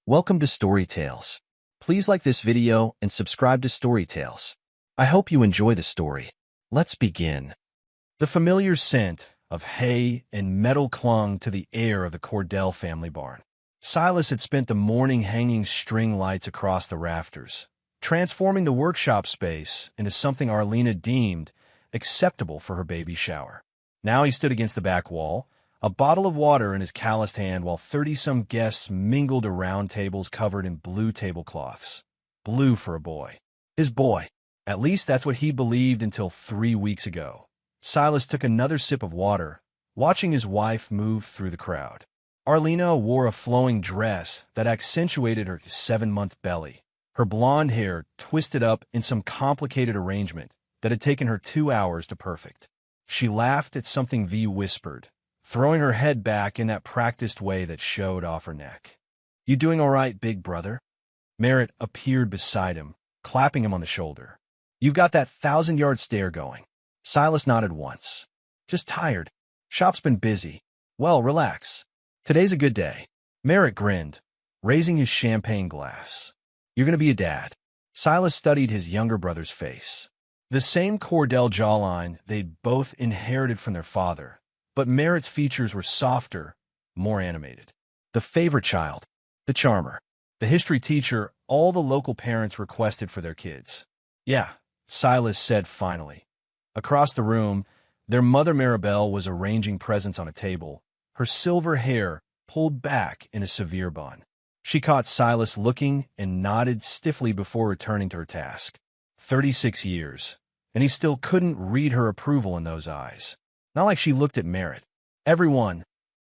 Welcome to Story Tales. Please like this video and subscribe to Story Tales. I hope you enjoy the story. Let's begin. The familiar scent of hay and metal clung to the air of the Cordell family barn. Silas had spent the morning hanging string lights across the rafters, transforming the workshop space into something Arlena deemed acceptable for her baby shower. Now he stood against the back wall, a bottle of water in his calloused hand, while 30-some guests mingled around tables covered in blue tablecloths. Blue for a boy. His boy. At least that's what he believed until 3 weeks ago. Silas took another sip of water, watching his wife move through the crowd. Arlena wore a flowing dress that accentuated her 7-month belly, her blonde hair twisted up in some complicated arrangement that had taken her 2 hours to perfect. She laughed at something V whispered, throwing her head back in that practiced way that showed off her neck. "You doing all right, big brother?" Merritt appeared beside him, clapping him on the shoulder. "You've got that 1,000-yard stare going." Silas nodded once. "Just tired. Shop's been busy." "Well, relax. Today's a good day." Merritt grinned, raising his champagne glass. "You're going to be a dad." Silas studied his younger brother's face. The same Cordell jawline they'd both inherited from their father, but Merritt's features were softer, more animated. The favorite child, the charmer, the history teacher all the local parents requested for their kids. "Yeah," Silas said finally. Across the room, their mother Maribel was arranging presents on a table, her silver hair pulled back in a severe bun. She caught Silas looking and nodded stiffly before returning to her task. 36 years, and he still couldn't read her approval in those eyes. Not like she looked at Merritt. "Everyone."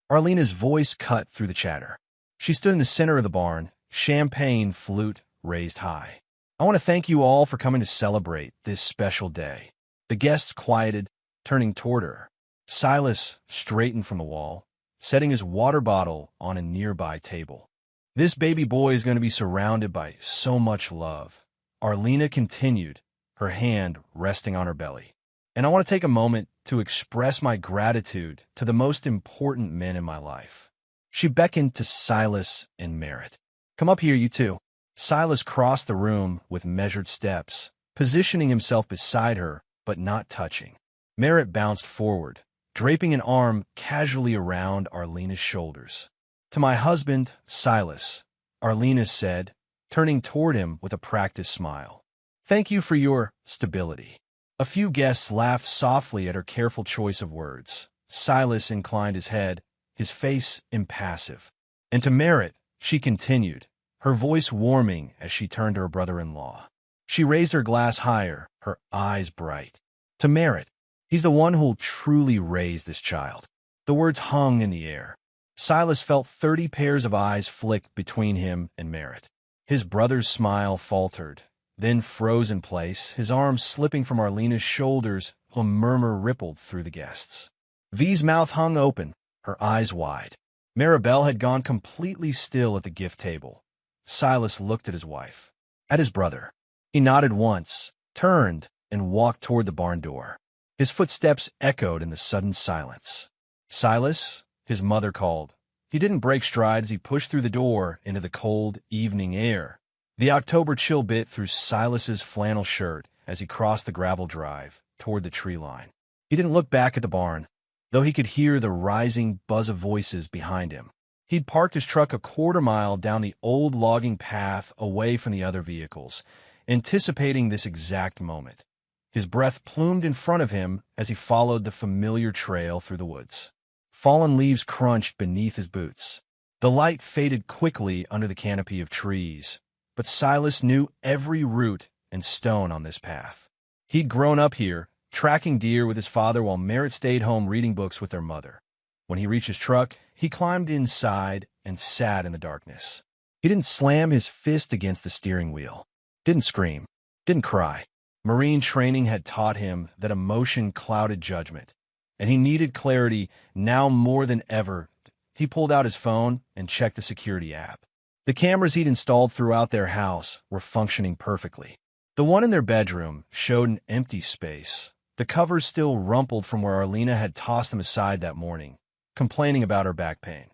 Arlena's voice cut through the chatter. She stood in the center of the barn, champagne flute raised high. "I want to thank you all for coming to celebrate this special day." The guests quieted, turning toward her. Silas straightened from the wall, setting his water bottle on a nearby table. "This baby boy is going to be surrounded by so much love," Arlena continued, her hand resting on her belly. "And I want to take a moment to express my gratitude to the most important men in my life." She beckoned to Silas and Merritt. "Come up here, you two." Silas crossed the room with measured steps, positioning himself beside her, but not touching. Merritt bounced forward, draping an arm casually around Arlena's shoulders. "To my husband, Silas," Arlena said, turning toward him with a practiced smile. "Thank you for your stability." A few guests laughed softly at her careful choice of words. Silas inclined his head, his face impassive. And to Merritt, she continued, her voice warming as she turned to her brother-in-law. She raised her glass higher, her eyes bright. "To Merritt, he's the one who'll truly raise this child." The words hung in the air. Silas felt 30 pairs of eyes flick between him and Merritt. His brother's smile faltered, then froze in place, his arms slipping from Arlena's shoulders. A murmur rippled through the guests. V's mouth hung open, her eyes wide. Maribel had gone completely still at the gift table. Silas looked at his wife, at his brother. He nodded once, turned, and walked toward the barn door. His footsteps echoed in the sudden silence. "Silas," his mother called. He didn't break stride as he pushed through the door into the cold evening air. The October chill bit through Silas's flannel shirt as he crossed the gravel drive toward the tree line. He didn't look back at the barn, though he could hear the rising buzz of voices behind him. He'd parked his truck a quarter-mile down the old logging path away from the other vehicles, anticipating this exact moment. His breath plumed in front of him as he followed the familiar trail through the woods. Fallen leaves crunched beneath his boots. The light faded quickly under the canopy of trees, but Silas knew every root and stone on this path. He'd grown up here, tracking deer with his father while Merritt stayed home reading books with their mother. When he reached his truck, he climbed inside and sat in the darkness. He didn't slam his fist against the steering wheel, didn't scream, didn't cry. Marine training had taught him that emotion clouded judgment, and he needed clarity now more than ever. He pulled out his phone and checked the security app. The cameras he'd installed throughout their house were functioning perfectly. The one in their bedroom showed an empty space, the covers still rumpled from where Arlena had tossed them aside that morning, complaining about her back pain.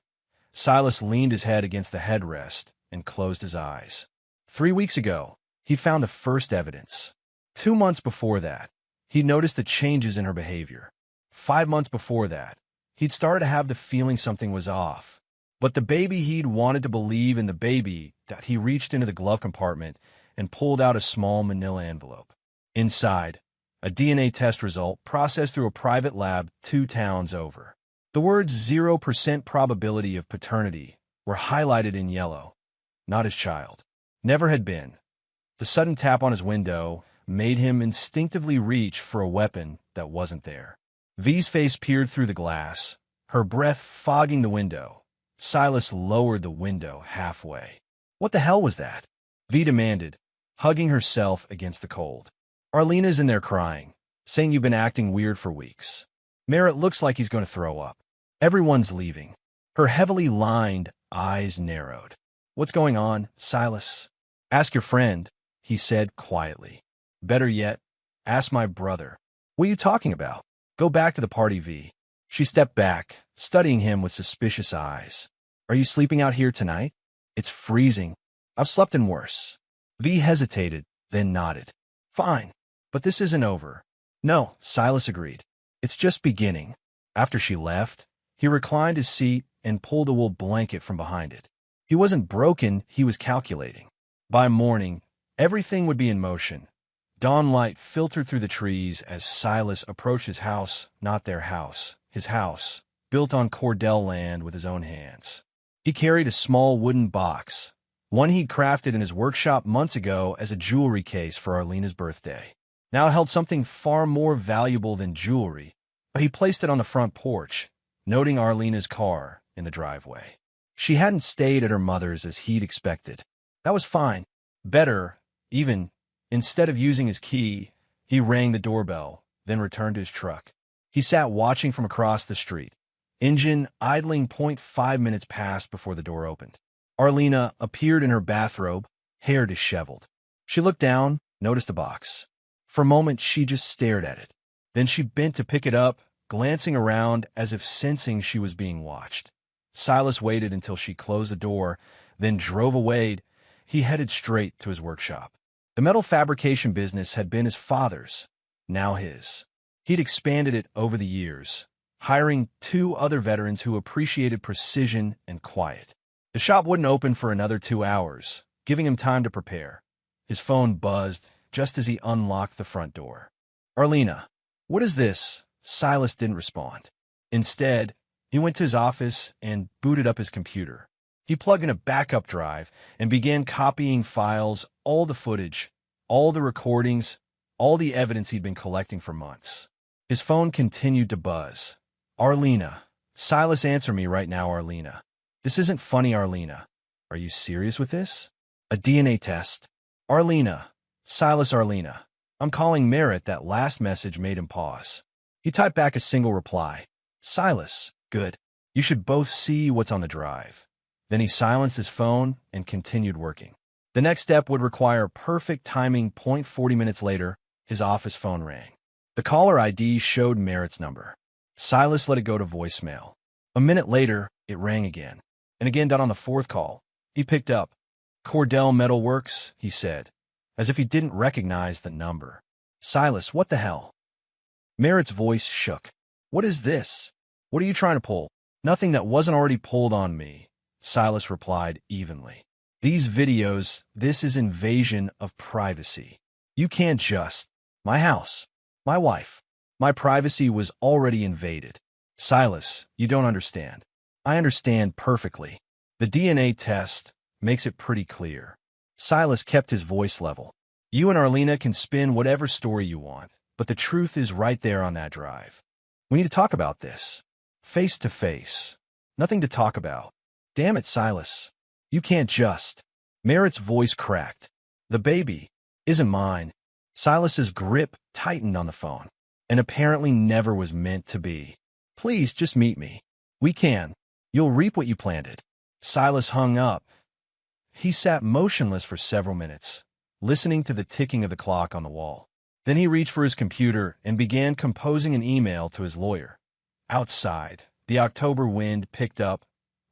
Silas leaned his head against the headrest, and closed his eyes. 3 weeks ago, he'd found the first evidence. 2 months before that, he'd noticed the changes in her behavior. 5 months before that, he'd started to have the feeling something was off. But the baby he'd wanted to believe in the baby that he reached into the glove compartment and pulled out a small manila envelope. Inside, a DNA test result processed through a private lab 2 towns over. The words 0% probability of paternity were highlighted in yellow. Not his child. Never had been. The sudden tap on his window made him instinctively reach for a weapon that wasn't there. V's face peered through the glass, her breath fogging the window. Silas lowered the window halfway. What the hell was that? V demanded, hugging herself against the cold. Arlena's in there crying, saying you've been acting weird for weeks. Merritt looks like he's going to throw up. Everyone's leaving. Her heavily lined eyes narrowed. What's going on, Silas? Ask your friend, he said quietly. Better yet, ask my brother. What are you talking about? Go back to the party, V. She stepped back, studying him with suspicious eyes. Are you sleeping out here tonight? It's freezing. I've slept in worse. V hesitated, then nodded. Fine, but this isn't over. No, Silas agreed. It's just beginning. After she left, he reclined his seat and pulled a wool blanket from behind it. He wasn't broken, he was calculating. By morning, everything would be in motion. Dawn light filtered through the trees as Silas approached his house, not their house, his house, built on Cordell land with his own hands. He carried a small wooden box, one he'd crafted in his workshop months ago as a jewelry case for Arlena's birthday. Now it held something far more valuable than jewelry, but he placed it on the front porch, noting Arlena's car in the driveway. She hadn't stayed at her mother's as he'd expected. That was fine. Better, even. Instead of using his key, he rang the doorbell, then returned to his truck. He sat watching from across the street. Engine idling 0.5 minutes passed before the door opened. Arlena appeared in her bathrobe, hair disheveled. She looked down, noticed the box. For a moment, she just stared at it. Then she bent to pick it up, glancing around as if sensing she was being watched. Silas waited until she closed the door, then drove away. He headed straight to his workshop. The metal fabrication business had been his father's, now his. He'd expanded it over the years, hiring 2 other veterans who appreciated precision and quiet. The shop wouldn't open for another 2 hours, giving him time to prepare. His phone buzzed just as he unlocked the front door. Arlena, what is this? Silas didn't respond. Instead, he went to his office and booted up his computer. He plugged in a backup drive and began copying files, all the footage, all the recordings, all the evidence he'd been collecting for months. His phone continued to buzz. Arlena. Silas, answer me right now, Arlena. This isn't funny, Arlena. Are you serious with this? A DNA test. Arlena. Silas, Arlena. I'm calling Merritt. That last message made him pause. He typed back a single reply. Silas. Good. You should both see what's on the drive. Then he silenced his phone and continued working. The next step would require perfect timing. 40 minutes later, his office phone rang. The caller ID showed Merritt's number. Silas let it go to voicemail. A minute later, it rang again. And again done on the 4th call. He picked up. Cordell Metal Works, he said, as if he didn't recognize the number. Silas, what the hell? Merritt's voice shook. What is this? What are you trying to pull? Nothing that wasn't already pulled on me, Silas replied evenly. These videos, this is invasion of privacy. You can't just. My house. My wife. My privacy was already invaded. Silas, you don't understand. I understand perfectly. The DNA test makes it pretty clear. Silas kept his voice level. You and Arlena can spin whatever story you want, but the truth is right there on that drive. We need to talk about this. Face to face. Nothing to talk about. Damn it, Silas. You can't just. Merritt's voice cracked. The baby isn't mine. Silas's grip tightened on the phone, and apparently never was meant to be. Please just meet me. We can. You'll reap what you planted. Silas hung up. He sat motionless for several minutes, listening to the ticking of the clock on the wall. Then he reached for his computer and began composing an email to his lawyer. Outside, the October wind picked up,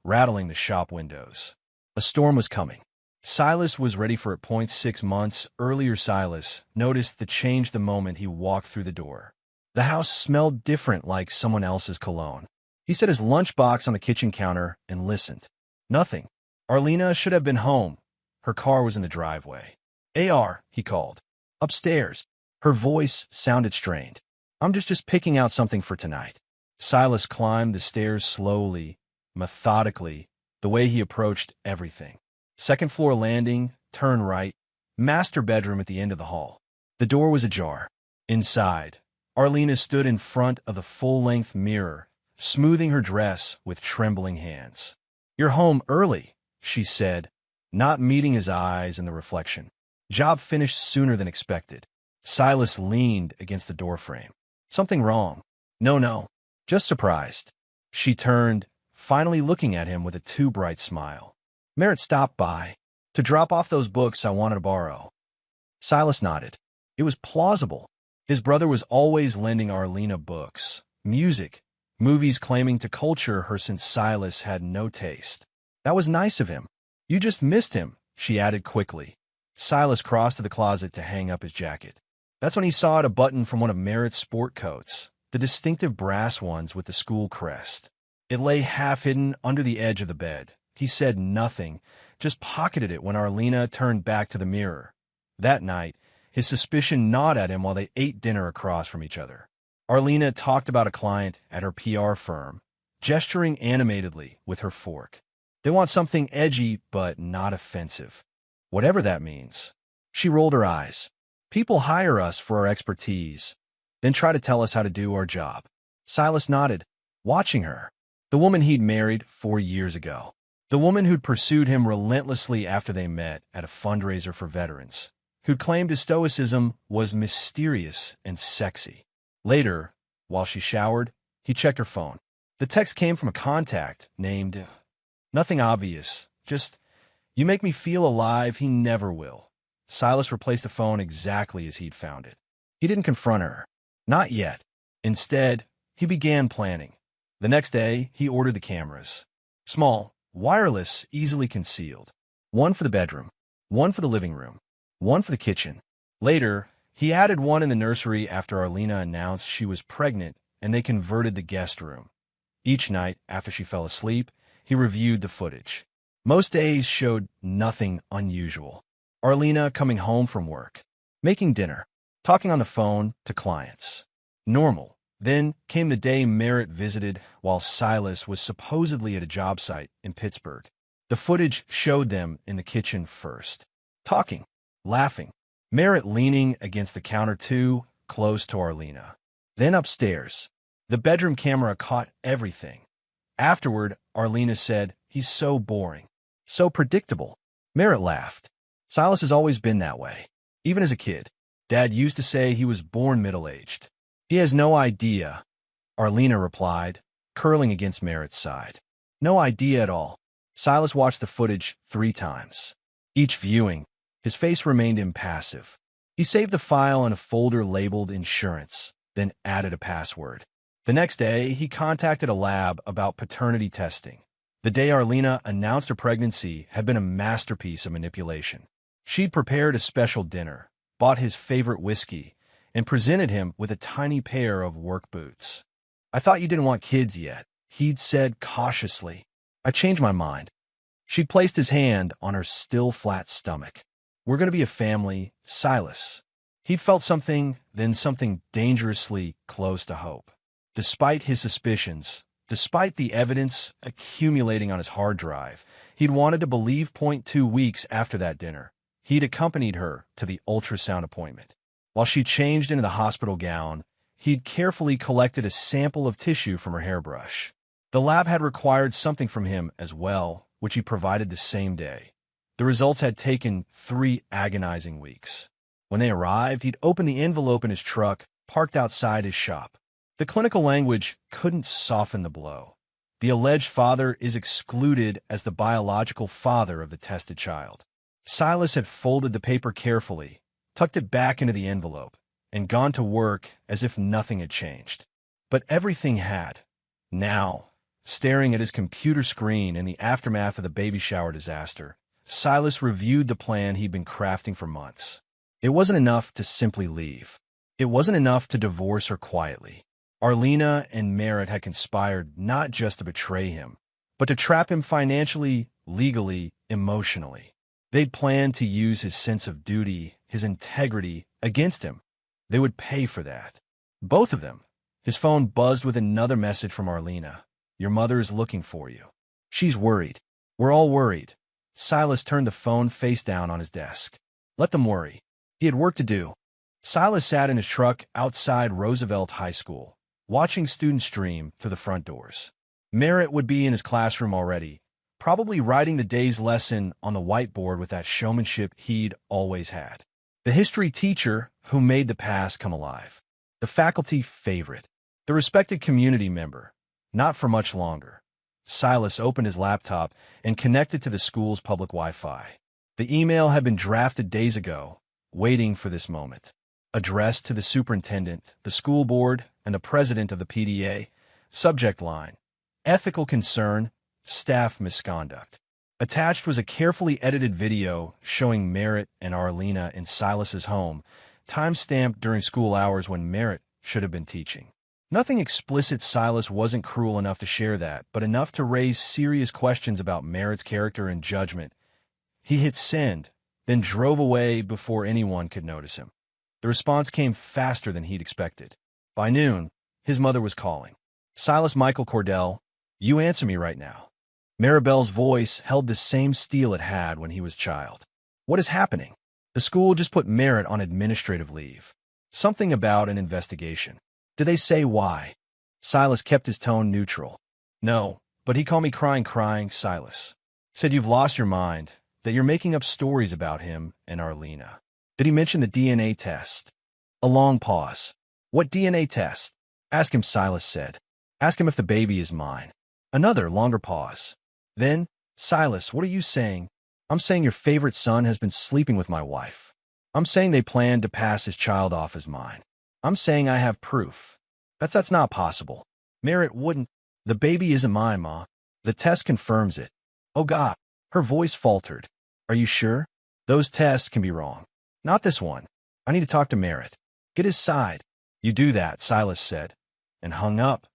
rattling the shop windows. A storm was coming. Silas was ready for it. 6 months earlier, Silas noticed the change the moment he walked through the door. The house smelled different, like someone else's cologne. He set his lunchbox on the kitchen counter and listened. Nothing. Arlena should have been home. Her car was in the driveway. AR, he called. Upstairs. Her voice sounded strained. I'm just picking out something for tonight. Silas climbed the stairs slowly, methodically, the way he approached everything. Second floor landing, turn right, master bedroom at the end of the hall. The door was ajar. Inside, Arlena stood in front of the full-length mirror, smoothing her dress with trembling hands. You're home early, she said, not meeting his eyes in the reflection. Job finished sooner than expected. Silas leaned against the doorframe. Something wrong? No, just surprised. She turned, finally looking at him with a too bright smile. Merritt stopped by to drop off those books I wanted to borrow. Silas nodded. It was plausible. His brother was always lending Arlena books, music, movies, claiming to culture her since Silas had no taste. That was nice of him. You just missed him, she added quickly. Silas crossed to the closet to hang up his jacket. That's when he sawed a button from one of Merritt's sport coats, the distinctive brass ones with the school crest. It lay half hidden under the edge of the bed. He said nothing, just pocketed it when Arlena turned back to the mirror. That night, his suspicion gnawed at him while they ate dinner across from each other. Arlena talked about a client at her PR firm, gesturing animatedly with her fork. They want something edgy but not offensive. Whatever that means. She rolled her eyes. People hire us for our expertise, then try to tell us how to do our job. Silas nodded, watching her. The woman he'd married 4 years ago. The woman who'd pursued him relentlessly after they met at a fundraiser for veterans, who'd claimed his stoicism was mysterious and sexy. Later, while she showered, he checked her phone. The text came from a contact named... Nothing obvious, just, you make me feel alive, he never will. Silas replaced the phone exactly as he'd found it. He didn't confront her. Not yet. Instead, he began planning. The next day, he ordered the cameras. Small, wireless, easily concealed. One for the bedroom, one for the living room, one for the kitchen. Later, he added one in the nursery after Arlena announced she was pregnant and they converted the guest room. Each night, after she fell asleep, he reviewed the footage. Most days showed nothing unusual. Arlena coming home from work, making dinner, talking on the phone to clients. Normal. Then came the day Merritt visited while Silas was supposedly at a job site in Pittsburgh. The footage showed them in the kitchen first, talking, laughing. Merritt leaning against the counter too, close to Arlena. Then upstairs. The bedroom camera caught everything. Afterward, Arlena said, he's so boring, so predictable. Merritt laughed. Silas has always been that way, even as a kid. Dad used to say he was born middle-aged. He has no idea, Arlena replied, curling against Merritt's side. No idea at all. Silas watched the footage 3 times. Each viewing, his face remained impassive. He saved the file in a folder labeled insurance, then added a password. The next day, he contacted a lab about paternity testing. The day Arlena announced her pregnancy had been a masterpiece of manipulation. She'd prepared a special dinner, bought his favorite whiskey, and presented him with a tiny pair of work boots. I thought you didn't want kids yet, he'd said cautiously. I changed my mind. She'd placed his hand on her still flat stomach. We're going to be a family, Silas. He'd felt something, then something dangerously close to hope. Despite his suspicions, despite the evidence accumulating on his hard drive, he'd wanted to believe. 2 weeks after that dinner, he'd accompanied her to the ultrasound appointment. While she changed into the hospital gown, he'd carefully collected a sample of tissue from her hairbrush. The lab had required something from him as well, which he provided the same day. The results had taken 3 agonizing weeks. When they arrived, he'd opened the envelope in his truck, parked outside his shop. The clinical language couldn't soften the blow. The alleged father is excluded as the biological father of the tested child. Silas had folded the paper carefully, tucked it back into the envelope, and gone to work as if nothing had changed. But everything had. Now, staring at his computer screen in the aftermath of the baby shower disaster, Silas reviewed the plan he'd been crafting for months. It wasn't enough to simply leave. It wasn't enough to divorce her quietly. Arlena and Merritt had conspired not just to betray him, but to trap him financially, legally, emotionally. They'd planned to use his sense of duty, his integrity, against him. They would pay for that. Both of them. His phone buzzed with another message from Arlena. Your mother is looking for you. She's worried. We're all worried. Silas turned the phone face down on his desk. Let them worry. He had work to do. Silas sat in his truck outside Roosevelt High School, watching students stream through the front doors. Merritt would be in his classroom already, probably writing the day's lesson on the whiteboard with that showmanship he'd always had. The history teacher who made the past come alive. The faculty favorite. The respected community member. Not for much longer. Silas opened his laptop and connected to the school's public Wi-Fi. The email had been drafted days ago, waiting for this moment. Addressed to the superintendent, the school board, and the president of the PDA. Subject line: ethical concern, staff misconduct. Attached was a carefully edited video showing Merritt and Arlena in Silas's home, time-stamped during school hours when Merritt should have been teaching. Nothing explicit. Silas wasn't cruel enough to share that, but enough to raise serious questions about Merritt's character and judgment. He hit send, then drove away before anyone could notice him. The response came faster than he'd expected. By noon, his mother was calling. Silas Michael Cordell, you answer me right now. Maribel's voice held the same steel it had when he was a child. What is happening? The school just put Merritt on administrative leave. Something about an investigation. Did they say why? Silas kept his tone neutral. No, but he called me crying, Silas. Said you've lost your mind, that you're making up stories about him and Arlena. Did he mention the DNA test? A long pause. What DNA test? Ask him, Silas said. Ask him if the baby is mine. Another longer pause. Then, Silas, what are you saying? I'm saying your favorite son has been sleeping with my wife. I'm saying they planned to pass his child off as mine. I'm saying I have proof. That's not possible. Merritt wouldn't. The baby isn't mine, Ma. The test confirms it. Oh God. Her voice faltered. Are you sure? Those tests can be wrong. Not this one. I need to talk to Merritt. Get his side. You do that, Silas said, and hung up.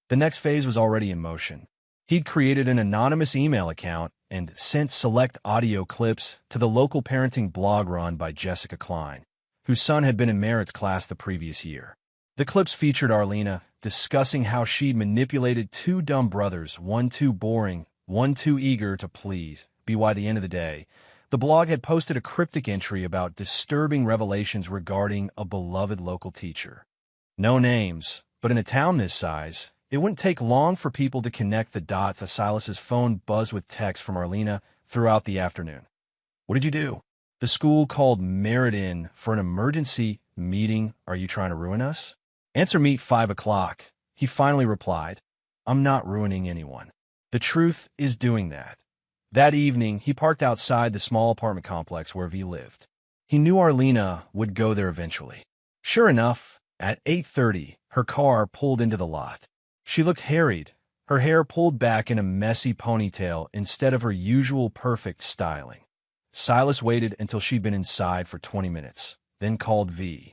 The next phase was already in motion. He'd created an anonymous email account and sent select audio clips to the local parenting blog run by Jessica Klein, whose son had been in Merritt's class the previous year. The clips featured Arlena discussing how she'd manipulated two dumb brothers, one too boring, one too eager to please. By the end of the day, the blog had posted a cryptic entry about disturbing revelations regarding a beloved local teacher. No names, but in a town this size, it wouldn't take long for people to connect the dots as Silas's phone buzzed with texts from Arlena throughout the afternoon. What did you do? The school called Merritt in for an emergency meeting. Are you trying to ruin us? Answer meet 5 o'clock. He finally replied, I'm not ruining anyone. The truth is doing that. That evening, he parked outside the small apartment complex where V lived. He knew Arlena would go there eventually. Sure enough, at 8:30, her car pulled into the lot. She looked harried, her hair pulled back in a messy ponytail instead of her usual perfect styling. Silas waited until she'd been inside for 20 minutes, then called V.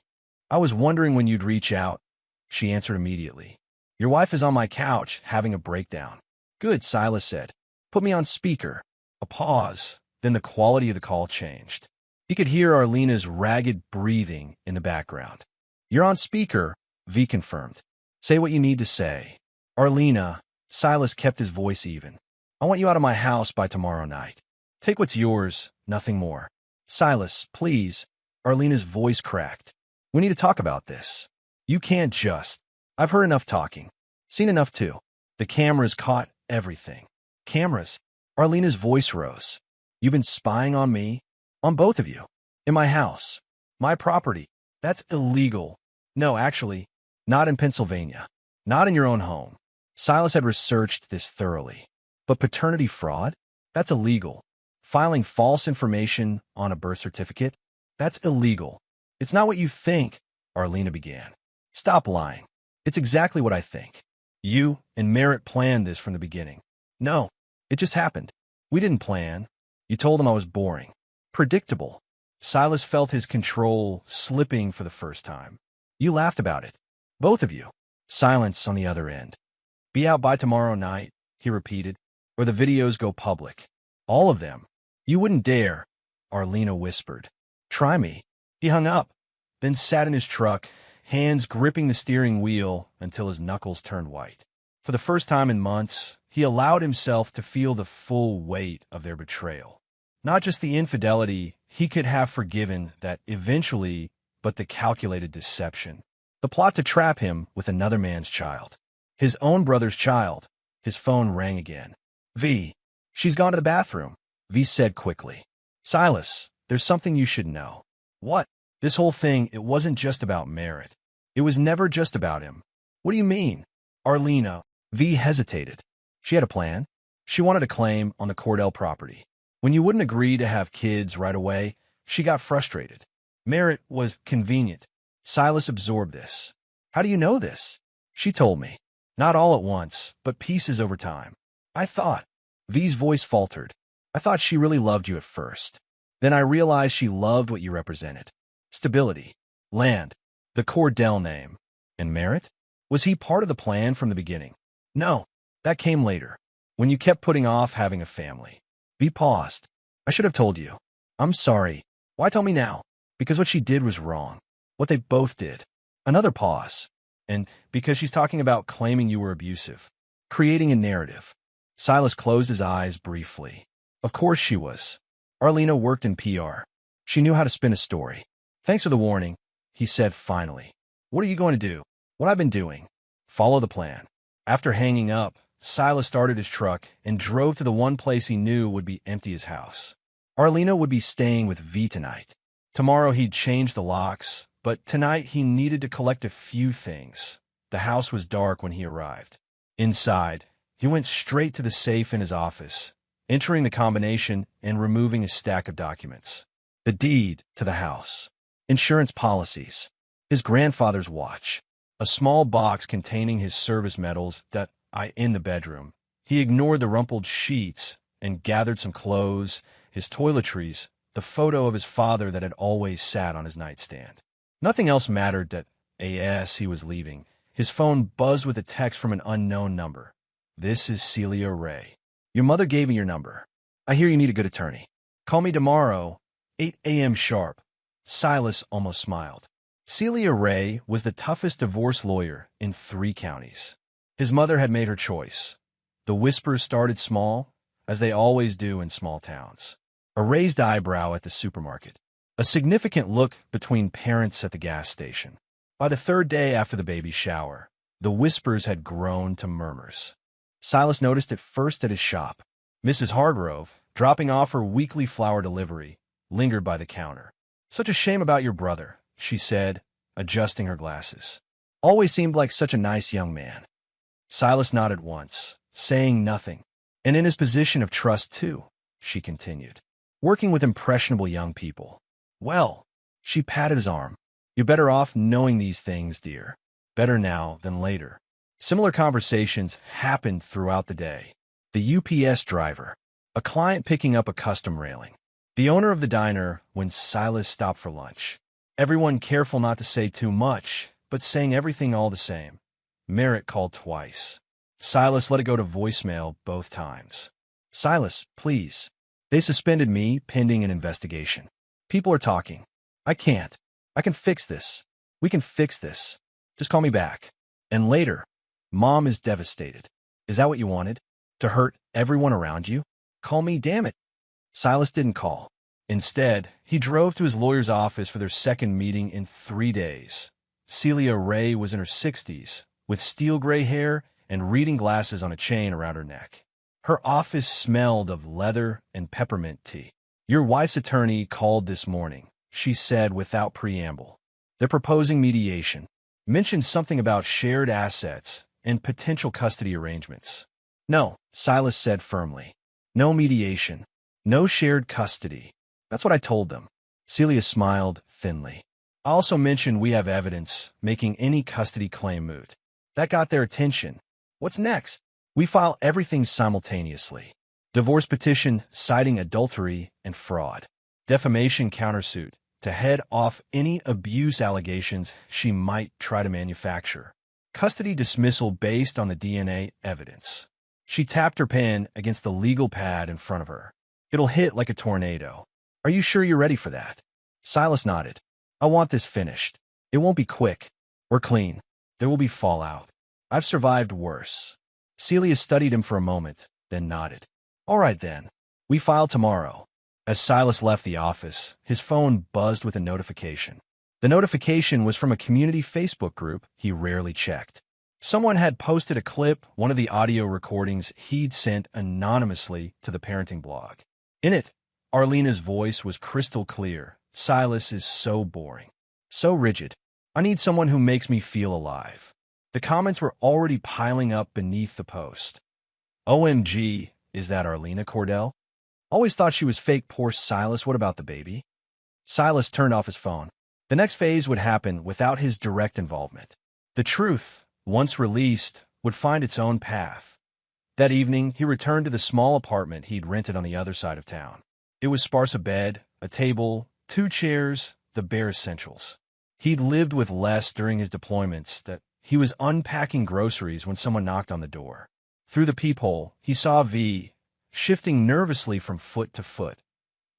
I was wondering when you'd reach out. She answered immediately. Your wife is on my couch, having a breakdown. Good, Silas said. Put me on speaker. A pause, then the quality of the call changed. He could hear Arlena's ragged breathing in the background. You're on speaker, V confirmed. Say what you need to say. Arlena, Silas kept his voice even. I want you out of my house by tomorrow night. Take what's yours, nothing more. Silas, please. Arlena's voice cracked. We need to talk about this. You can't just. I've heard enough talking. Seen enough too. The cameras caught everything. Cameras? Arlena's voice rose. You've been spying on me? On both of you. In my house. My property. That's illegal. No, actually, not in Pennsylvania. Not in your own home. Silas had researched this thoroughly. But paternity fraud? That's illegal. Filing false information on a birth certificate? That's illegal. It's not what you think, Arlena began. Stop lying. It's exactly what I think. You and Merritt planned this from the beginning. No, it just happened. We didn't plan. You told him I was boring. Predictable. Silas felt his control slipping for the first time. You laughed about it. Both of you. Silence on the other end. Be out by tomorrow night, he repeated, or the videos go public. All of them. You wouldn't dare, Arlena whispered. Try me. He hung up, then sat in his truck, hands gripping the steering wheel until his knuckles turned white. For the first time in months, he allowed himself to feel the full weight of their betrayal. Not just the infidelity he could have forgiven that eventually, but the calculated deception. The plot to trap him with another man's child. His own brother's child. His phone rang again. V. She's gone to the bathroom, V said quickly. Silas, there's something you should know. What? This whole thing, it wasn't just about Merritt. It was never just about him. What do you mean? Arlena. V hesitated. She had a plan. She wanted a claim on the Cordell property. When you wouldn't agree to have kids right away, she got frustrated. Merritt was convenient. Silas absorbed this. How do you know this? She told me. Not all at once, but pieces over time. I thought. V's voice faltered. I thought she really loved you at first. Then I realized she loved what you represented. Stability. Land. The Cordell name. And Merritt? Was he part of the plan from the beginning? No. That came later. When you kept putting off having a family. V paused. I should have told you. I'm sorry. Why tell me now? Because what she did was wrong. What they both did. Another pause. And because she's talking about claiming you were abusive. Creating a narrative. Silas closed his eyes briefly. Of course she was. Arlena worked in PR. She knew how to spin a story. Thanks for the warning, he said finally. What are you going to do? What I've been doing. Follow the plan. After hanging up, Silas started his truck and drove to the one place he knew would be empty as house. Arlena would be staying with V tonight. Tomorrow he'd change the locks, but tonight he needed to collect a few things. The house was dark when he arrived. Inside, he went straight to the safe in his office, entering the combination and removing a stack of documents. The deed to the house. Insurance policies. His grandfather's watch. A small box containing his service medals that in the bedroom. He ignored the rumpled sheets and gathered some clothes, his toiletries, the photo of his father that had always sat on his nightstand. Nothing else mattered that as he was leaving. His phone buzzed with a text from an unknown number. This is Celia Ray. Your mother gave me your number. I hear you need a good attorney. Call me tomorrow, 8 a.m. sharp. Silas almost smiled. Celia Ray was the toughest divorce lawyer in 3 counties. His mother had made her choice. The whispers started small, as they always do in small towns. A raised eyebrow at the supermarket. A significant look between parents at the gas station. By the 3rd day after the baby's shower, the whispers had grown to murmurs. Silas noticed it first at his shop. Mrs. Hargrove, dropping off her weekly flower delivery, lingered by the counter. Such a shame about your brother, she said, adjusting her glasses. Always seemed like such a nice young man. Silas nodded once, saying nothing. And in his position of trust, too, she continued. Working with impressionable young people. Well, she patted his arm. You're better off knowing these things, dear. Better now than later. Similar conversations happened throughout the day. The UPS driver. A client picking up a custom railing. The owner of the diner when Silas stopped for lunch. Everyone careful not to say too much, but saying everything all the same. Merritt called twice. Silas let it go to voicemail both times. Silas, please. They suspended me pending an investigation. People are talking. I can't. I can fix this. We can fix this. Just call me back. And later, Mom is devastated. Is that what you wanted? To hurt everyone around you? Call me, damn it. Silas didn't call. Instead, he drove to his lawyer's office for their second meeting in 3 days. Celia Ray was in her 60s, with steel gray hair and reading glasses on a chain around her neck. Her office smelled of leather and peppermint tea. Your wife's attorney called this morning, she said without preamble. They're proposing mediation. Mentioned something about shared assets and potential custody arrangements. No, Silas said firmly. No mediation. No shared custody. That's what I told them. Celia smiled thinly. I also mentioned we have evidence making any custody claim moot. That got their attention. What's next? We file everything simultaneously. Divorce petition citing adultery and fraud. Defamation countersuit to head off any abuse allegations she might try to manufacture. Custody dismissal based on the DNA evidence. She tapped her pen against the legal pad in front of her. It'll hit like a tornado. Are you sure you're ready for that? Silas nodded. I want this finished. It won't be quick or clean. There will be fallout. I've survived worse. Celia studied him for a moment, then nodded. All right then. We file tomorrow. As Silas left the office, his phone buzzed with a notification. The notification was from a community Facebook group he rarely checked. Someone had posted a clip, one of the audio recordings he'd sent anonymously to the parenting blog. In it, Arlena's voice was crystal clear. Silas is so boring. So rigid. I need someone who makes me feel alive. The comments were already piling up beneath the post. OMG, is that Arlena Cordell? Always thought she was fake. Poor Silas. What about the baby? Silas turned off his phone. The next phase would happen without his direct involvement. The truth, once released, would find its own path. That evening, he returned to the small apartment he'd rented on the other side of town. It was sparse: a bed, a table, 2 chairs, the bare essentials. He'd lived with less during his deployments that he was unpacking groceries when someone knocked on the door. Through the peephole, he saw V, shifting nervously from foot to foot.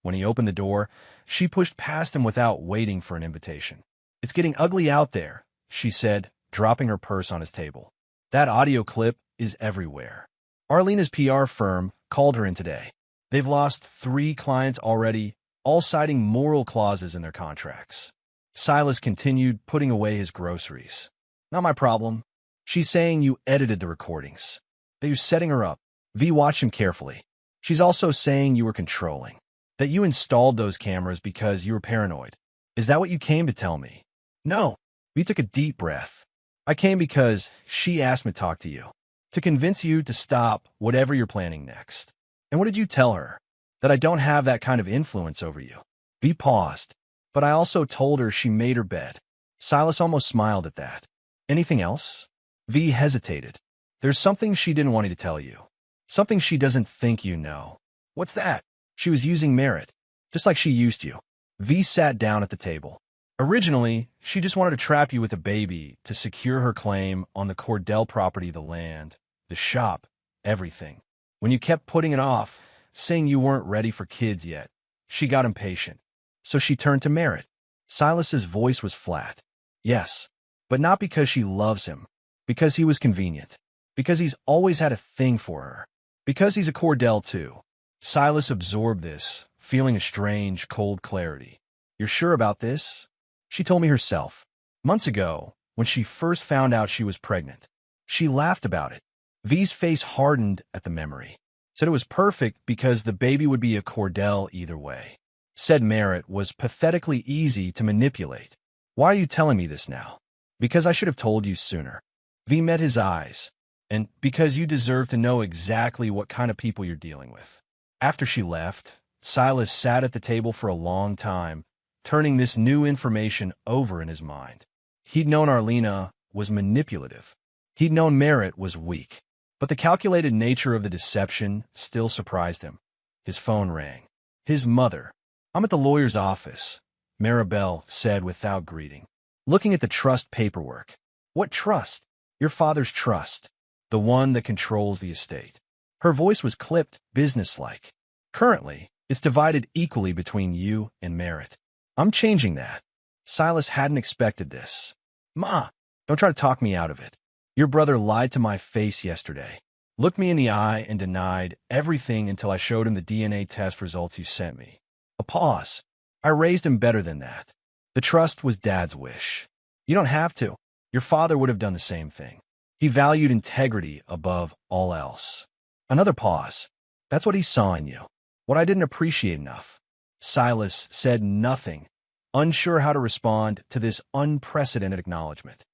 When he opened the door, she pushed past him without waiting for an invitation. It's getting ugly out there, she said, dropping her purse on his table. That audio clip is everywhere. Arlena's PR firm called her in today. They've lost 3 clients already, all citing moral clauses in their contracts. Silas continued putting away his groceries. Not my problem. She's saying you edited the recordings. That you're setting her up. V watched him carefully. She's also saying you were controlling. That you installed those cameras because you were paranoid. Is that what you came to tell me? No. V took a deep breath. I came because she asked me to talk to you. To convince you to stop whatever you're planning next. And what did you tell her? That I don't have that kind of influence over you. V paused. But I also told her she made her bed. Silas almost smiled at that. Anything else? V hesitated. There's something she didn't want me to tell you. Something she doesn't think you know. What's that? She was using Merritt, just like she used you. V sat down at the table. Originally, she just wanted to trap you with a baby to secure her claim on the Cordell property, the land, the shop, everything. When you kept putting it off, saying you weren't ready for kids yet, she got impatient. So she turned to Merritt. Silas's voice was flat. Yes, but not because she loves him. Because he was convenient. Because he's always had a thing for her. Because he's a Cordell too. Silas absorbed this, feeling a strange, cold clarity. You're sure about this? She told me herself. Months ago, when she first found out she was pregnant. She laughed about it. V's face hardened at the memory. Said it was perfect because the baby would be a Cordell either way. Said Merritt was pathetically easy to manipulate. Why are you telling me this now? Because I should have told you sooner. V met his eyes. And because you deserve to know exactly what kind of people you're dealing with. After she left, Silas sat at the table for a long time, turning this new information over in his mind. He'd known Arlena was manipulative. He'd known Merritt was weak. But the calculated nature of the deception still surprised him. His phone rang. His mother. I'm at the lawyer's office, Maribel said without greeting. Looking at the trust paperwork. What trust? Your father's trust. The one that controls the estate. Her voice was clipped, businesslike. Currently, it's divided equally between you and Merritt. I'm changing that. Silas hadn't expected this. Ma, don't try to talk me out of it. Your brother lied to my face yesterday. Looked me in the eye and denied everything until I showed him the DNA test results you sent me. A pause. I raised him better than that. The trust was Dad's wish. You don't have to. Your father would have done the same thing. He valued integrity above all else. Another pause. That's what he saw in you. What I didn't appreciate enough. Silas said nothing, unsure how to respond to this unprecedented acknowledgement.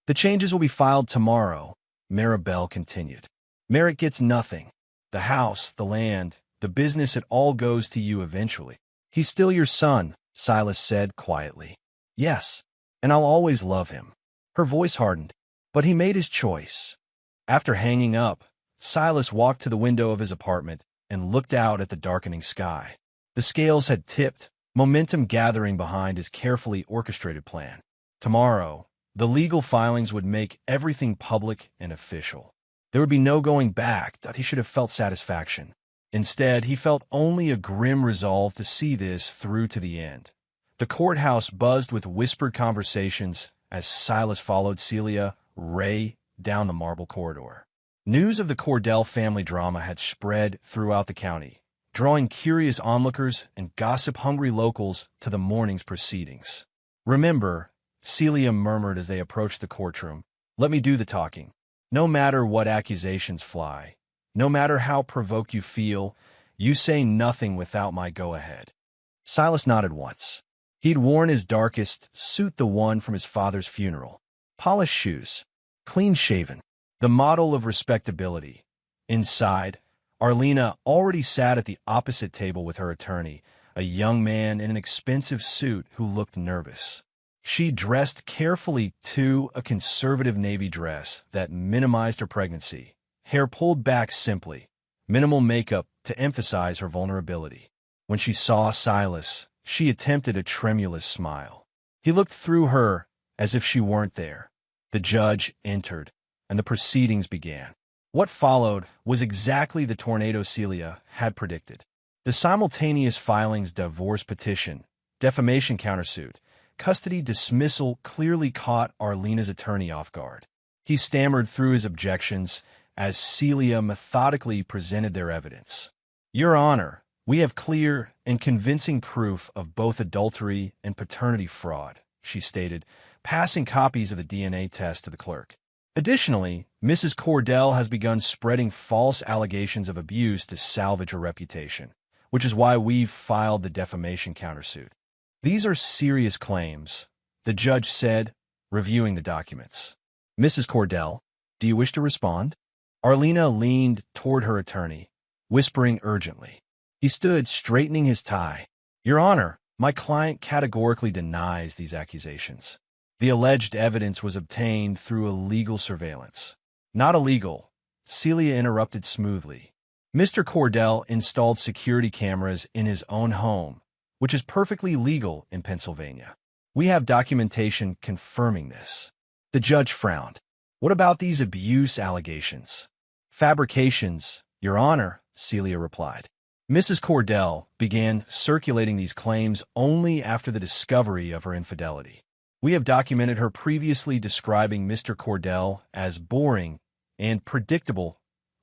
The changes will be filed tomorrow, Maribel continued. Merritt gets nothing. The house, the land, the business, it all goes to you eventually. He's still your son, Silas said quietly. Yes, and I'll always love him. Her voice hardened, but he made his choice. After hanging up, Silas walked to the window of his apartment, and looked out at the darkening sky. The scales had tipped, momentum gathering behind his carefully orchestrated plan. Tomorrow, the legal filings would make everything public and official. There would be no going back. He should have felt satisfaction. Instead, he felt only a grim resolve to see this through to the end. The courthouse buzzed with whispered conversations as Silas followed Celia, Ray, down the marble corridor. News of the Cordell family drama had spread throughout the county, drawing curious onlookers and gossip-hungry locals to the morning's proceedings. "Remember," Celia murmured as they approached the courtroom, "let me do the talking. No matter what accusations fly, no matter how provoked you feel, you say nothing without my go-ahead." Silas nodded once. He'd worn his darkest suit, the one from his father's funeral. Polished shoes, clean-shaven, the model of respectability. Inside, Arlena already sat at the opposite table with her attorney, a young man in an expensive suit who looked nervous. She dressed carefully, too, a conservative navy dress that minimized her pregnancy, hair pulled back simply, minimal makeup to emphasize her vulnerability. When she saw Silas, she attempted a tremulous smile. He looked through her as if she weren't there. The judge entered, and the proceedings began. What followed was exactly the tornado Celia had predicted. The simultaneous filings, divorce petition, defamation countersuit, custody dismissal, clearly caught Arlena's attorney off guard. He stammered through his objections as Celia methodically presented their evidence. "Your Honor, we have clear and convincing proof of both adultery and paternity fraud," she stated, passing copies of the DNA test to the clerk. "Additionally, Mrs. Cordell has begun spreading false allegations of abuse to salvage her reputation, which is why we've filed the defamation countersuit. These are serious claims," the judge said, reviewing the documents. "Mrs. Cordell, do you wish to respond?" Arlena leaned toward her attorney, whispering urgently. He stood, straightening his tie. "Your Honor, my client categorically denies these accusations. The alleged evidence was obtained through illegal surveillance." "Not illegal," Celia interrupted smoothly. "Mr. Cordell installed security cameras in his own home, which is perfectly legal in Pennsylvania. We have documentation confirming this." The judge frowned. "What about these abuse allegations?" "Fabrications, Your Honor," Celia replied. Mrs. Cordell began circulating these claims only after the discovery of her infidelity. "We have documented her previously describing Mr. Cordell as boring and predictable,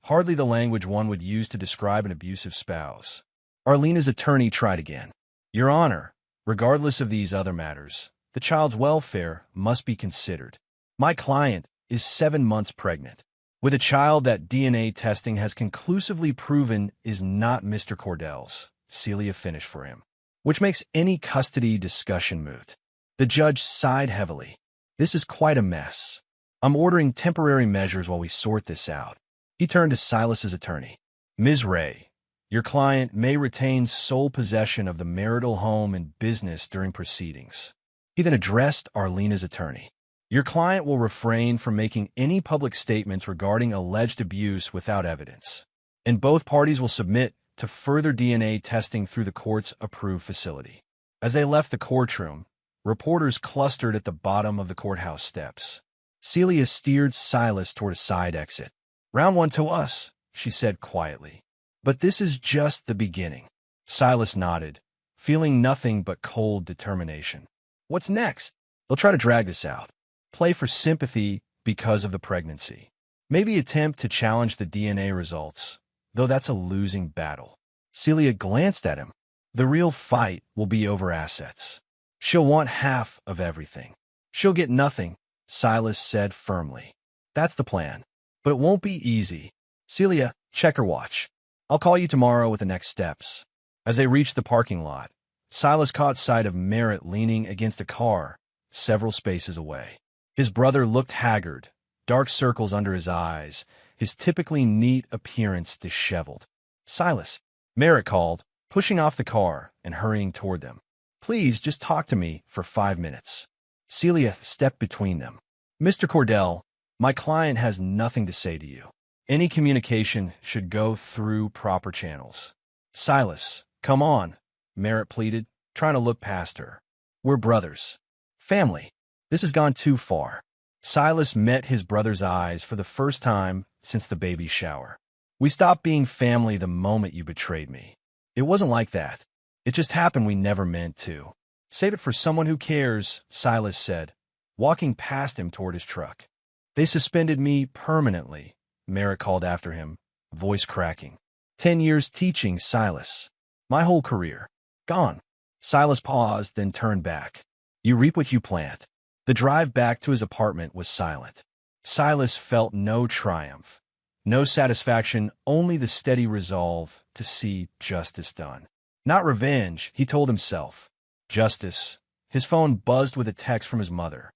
hardly the language one would use to describe an abusive spouse." Arlena's attorney tried again. "Your Honor, regardless of these other matters, the child's welfare must be considered. My client is 7 months pregnant, with a child that DNA testing has conclusively proven is not Mr. Cordell's," Celia finished for him, "which makes any custody discussion moot." The judge sighed heavily. "This is quite a mess. I'm ordering temporary measures while we sort this out." He turned to Silas's attorney. "Ms. Ray, your client may retain sole possession of the marital home and business during proceedings." He then addressed Arlena's attorney. "Your client will refrain from making any public statements regarding alleged abuse without evidence, and both parties will submit to further DNA testing through the court's approved facility." As they left the courtroom, reporters clustered at the bottom of the courthouse steps. Celia steered Silas toward a side exit. "Round one to us," she said quietly. "But this is just the beginning." Silas nodded, feeling nothing but cold determination. "What's next?" "They'll try to drag this out. Play for sympathy because of the pregnancy. Maybe attempt to challenge the DNA results, though that's a losing battle." Celia glanced at him. "The real fight will be over assets. She'll want half of everything." "She'll get nothing," Silas said firmly. "That's the plan. But it won't be easy." "Celia, check her watch. I'll call you tomorrow with the next steps." As they reached the parking lot, Silas caught sight of Merritt leaning against a car several spaces away. His brother looked haggard, dark circles under his eyes, his typically neat appearance disheveled. "Silas," Merritt called, pushing off the car and hurrying toward them. "Please just talk to me for 5 minutes." Celia stepped between them. "Mr. Cordell, my client has nothing to say to you." Any communication should go through proper channels. Silas, come on, Merritt pleaded, trying to look past her. We're brothers. Family. This has gone too far. Silas met his brother's eyes for the first time since the baby shower. We stopped being family the moment you betrayed me. It wasn't like that. It just happened we never meant to. Save it for someone who cares, Silas said, walking past him toward his truck. They suspended me permanently, Merritt called after him, voice cracking. 10 years teaching, Silas. My whole career. Gone. Silas paused, then turned back. You reap what you plant. The drive back to his apartment was silent. Silas felt no triumph, no satisfaction, only the steady resolve to see justice done. Not revenge, he told himself. Justice. His phone buzzed with a text from his mother.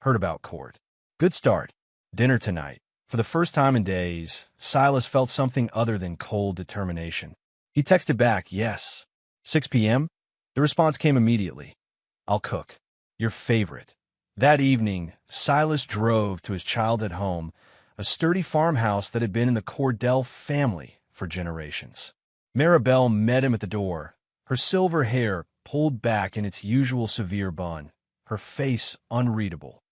Heard about court. Good start. Dinner tonight. For the first time in days, Silas felt something other than cold determination. He texted back, yes. 6 p.m.? The response came immediately. I'll cook. Your favorite. That evening, Silas drove to his childhood home, a sturdy farmhouse that had been in the Cordell family for generations. Maribel met him at the door, her silver hair pulled back in its usual severe bun, her face unreadable.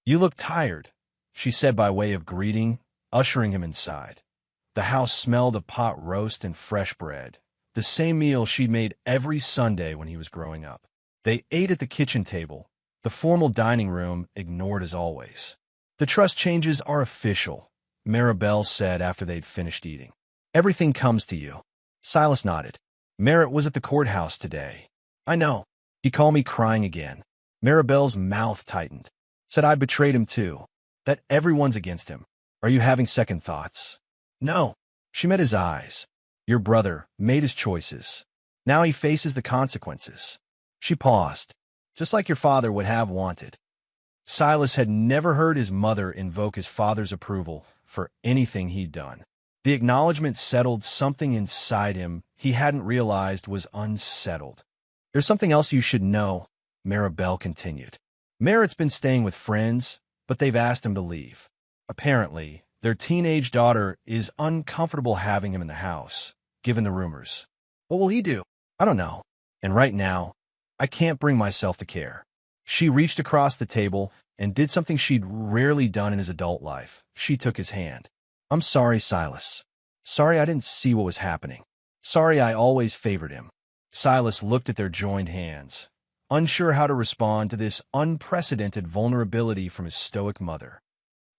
You look tired, she said by way of greeting, ushering him inside. The house smelled of pot roast and fresh bread, the same meal she'd made every Sunday when he was growing up. They ate at the kitchen table, the formal dining room ignored as always. The trust changes are official, Maribel said after they'd finished eating. Everything comes to you. Silas nodded. Merritt was at the courthouse today. I know. He called me crying again. Maribel's mouth tightened. Said I betrayed him too. That everyone's against him. Are you having second thoughts? No. She met his eyes. Your brother made his choices. Now he faces the consequences. She paused. Just like your father would have wanted. Silas had never heard his mother invoke his father's approval for anything he'd done. The acknowledgement settled something inside him he hadn't realized was unsettled. There's something else you should know, Maribel continued. Merritt's been staying with friends, but they've asked him to leave. Apparently, their teenage daughter is uncomfortable having him in the house, given the rumors. What will he do? I don't know. And right now, I can't bring myself to care. She reached across the table and did something she'd rarely done in his adult life. She took his hand. I'm sorry, Silas. Sorry I didn't see what was happening. Sorry I always favored him. Silas looked at their joined hands, unsure how to respond to this unprecedented vulnerability from his stoic mother.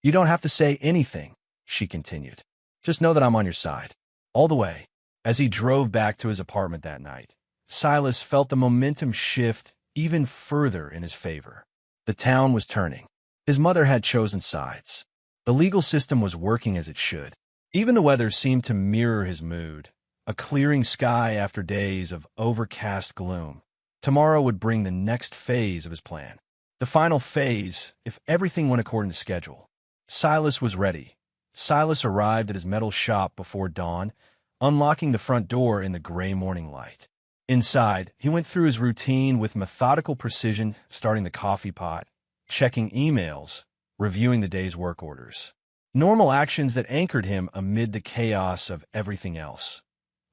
You don't have to say anything, she continued. Just know that I'm on your side. All the way. As he drove back to his apartment that night, Silas felt the momentum shift even further in his favor. The town was turning. His mother had chosen sides. The legal system was working as it should. Even the weather seemed to mirror his mood, a clearing sky after days of overcast gloom. Tomorrow would bring the next phase of his plan. The final phase, if everything went according to schedule. Silas was ready. Silas arrived at his metal shop before dawn, unlocking the front door in the gray morning light. Inside, he went through his routine with methodical precision, starting the coffee pot, checking emails, reviewing the day's work orders. Normal actions that anchored him amid the chaos of everything else.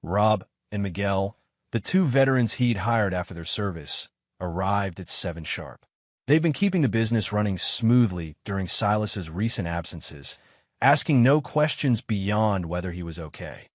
Rob and Miguel, the two veterans he'd hired after their service, arrived at 7 sharp. They'd been keeping the business running smoothly during Silas's recent absences, asking no questions beyond whether he was okay.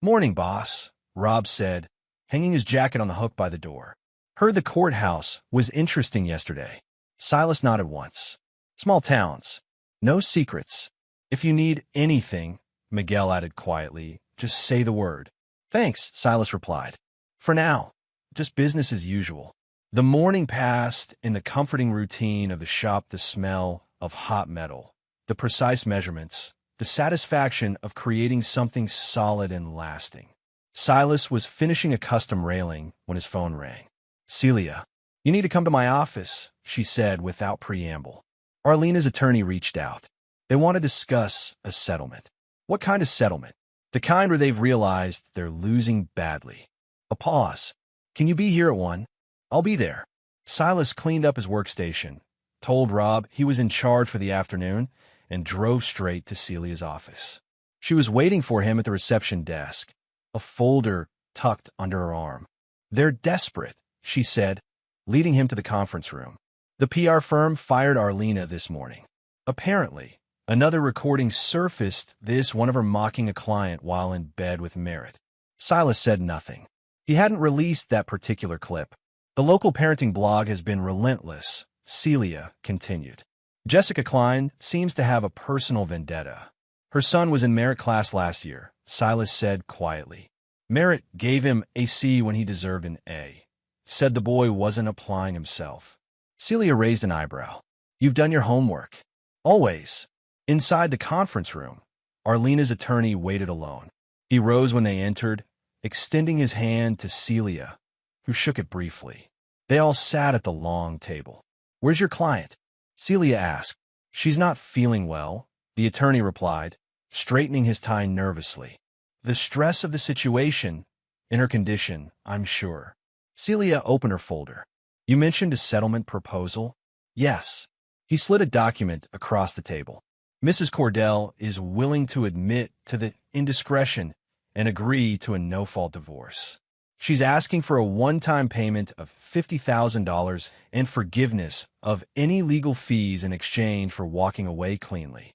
Morning, boss, Rob said, hanging his jacket on the hook by the door. Heard the courthouse was interesting yesterday. Silas nodded once. Small towns. No secrets. If you need anything, Miguel added quietly, just say the word. Thanks, Silas replied. For now, just business as usual. The morning passed in the comforting routine of the shop, the smell of hot metal, the precise measurements, the satisfaction of creating something solid and lasting. Silas was finishing a custom railing when his phone rang. Celia, you need to come to my office, she said without preamble. Arlena's attorney reached out. They want to discuss a settlement. What kind of settlement? The kind where they've realized they're losing badly. A pause. Can you be here at 1? I'll be there. Silas cleaned up his workstation, told Rob he was in charge for the afternoon, and drove straight to Celia's office. She was waiting for him at the reception desk, a folder tucked under her arm. "They're desperate," she said, leading him to the conference room. "The PR firm fired Arlena this morning. Apparently, another recording surfaced one of her mocking a client while in bed with Merritt." Silas said nothing. He hadn't released that particular clip. "The local parenting blog has been relentless," Celia continued. "Jessica Klein seems to have a personal vendetta. Her son was in Merritt class last year," Silas said quietly. "Merritt gave him a C when he deserved an A. Said the boy wasn't applying himself." Celia raised an eyebrow. "You've done your homework." "Always." Inside the conference room, Arlena's attorney waited alone. He rose when they entered, extending his hand to Celia, who shook it briefly. They all sat at the long table. "Where's your client?" Celia asked. "She's not feeling well," the attorney replied, straightening his tie nervously. "The stress of the situation, in her condition, I'm sure." Celia opened her folder. "You mentioned a settlement proposal?" "Yes." He slid a document across the table. "Mrs. Cordell is willing to admit to the indiscretion and agree to a no-fault divorce. She's asking for a one-time payment of $50,000 and forgiveness of any legal fees in exchange for walking away cleanly."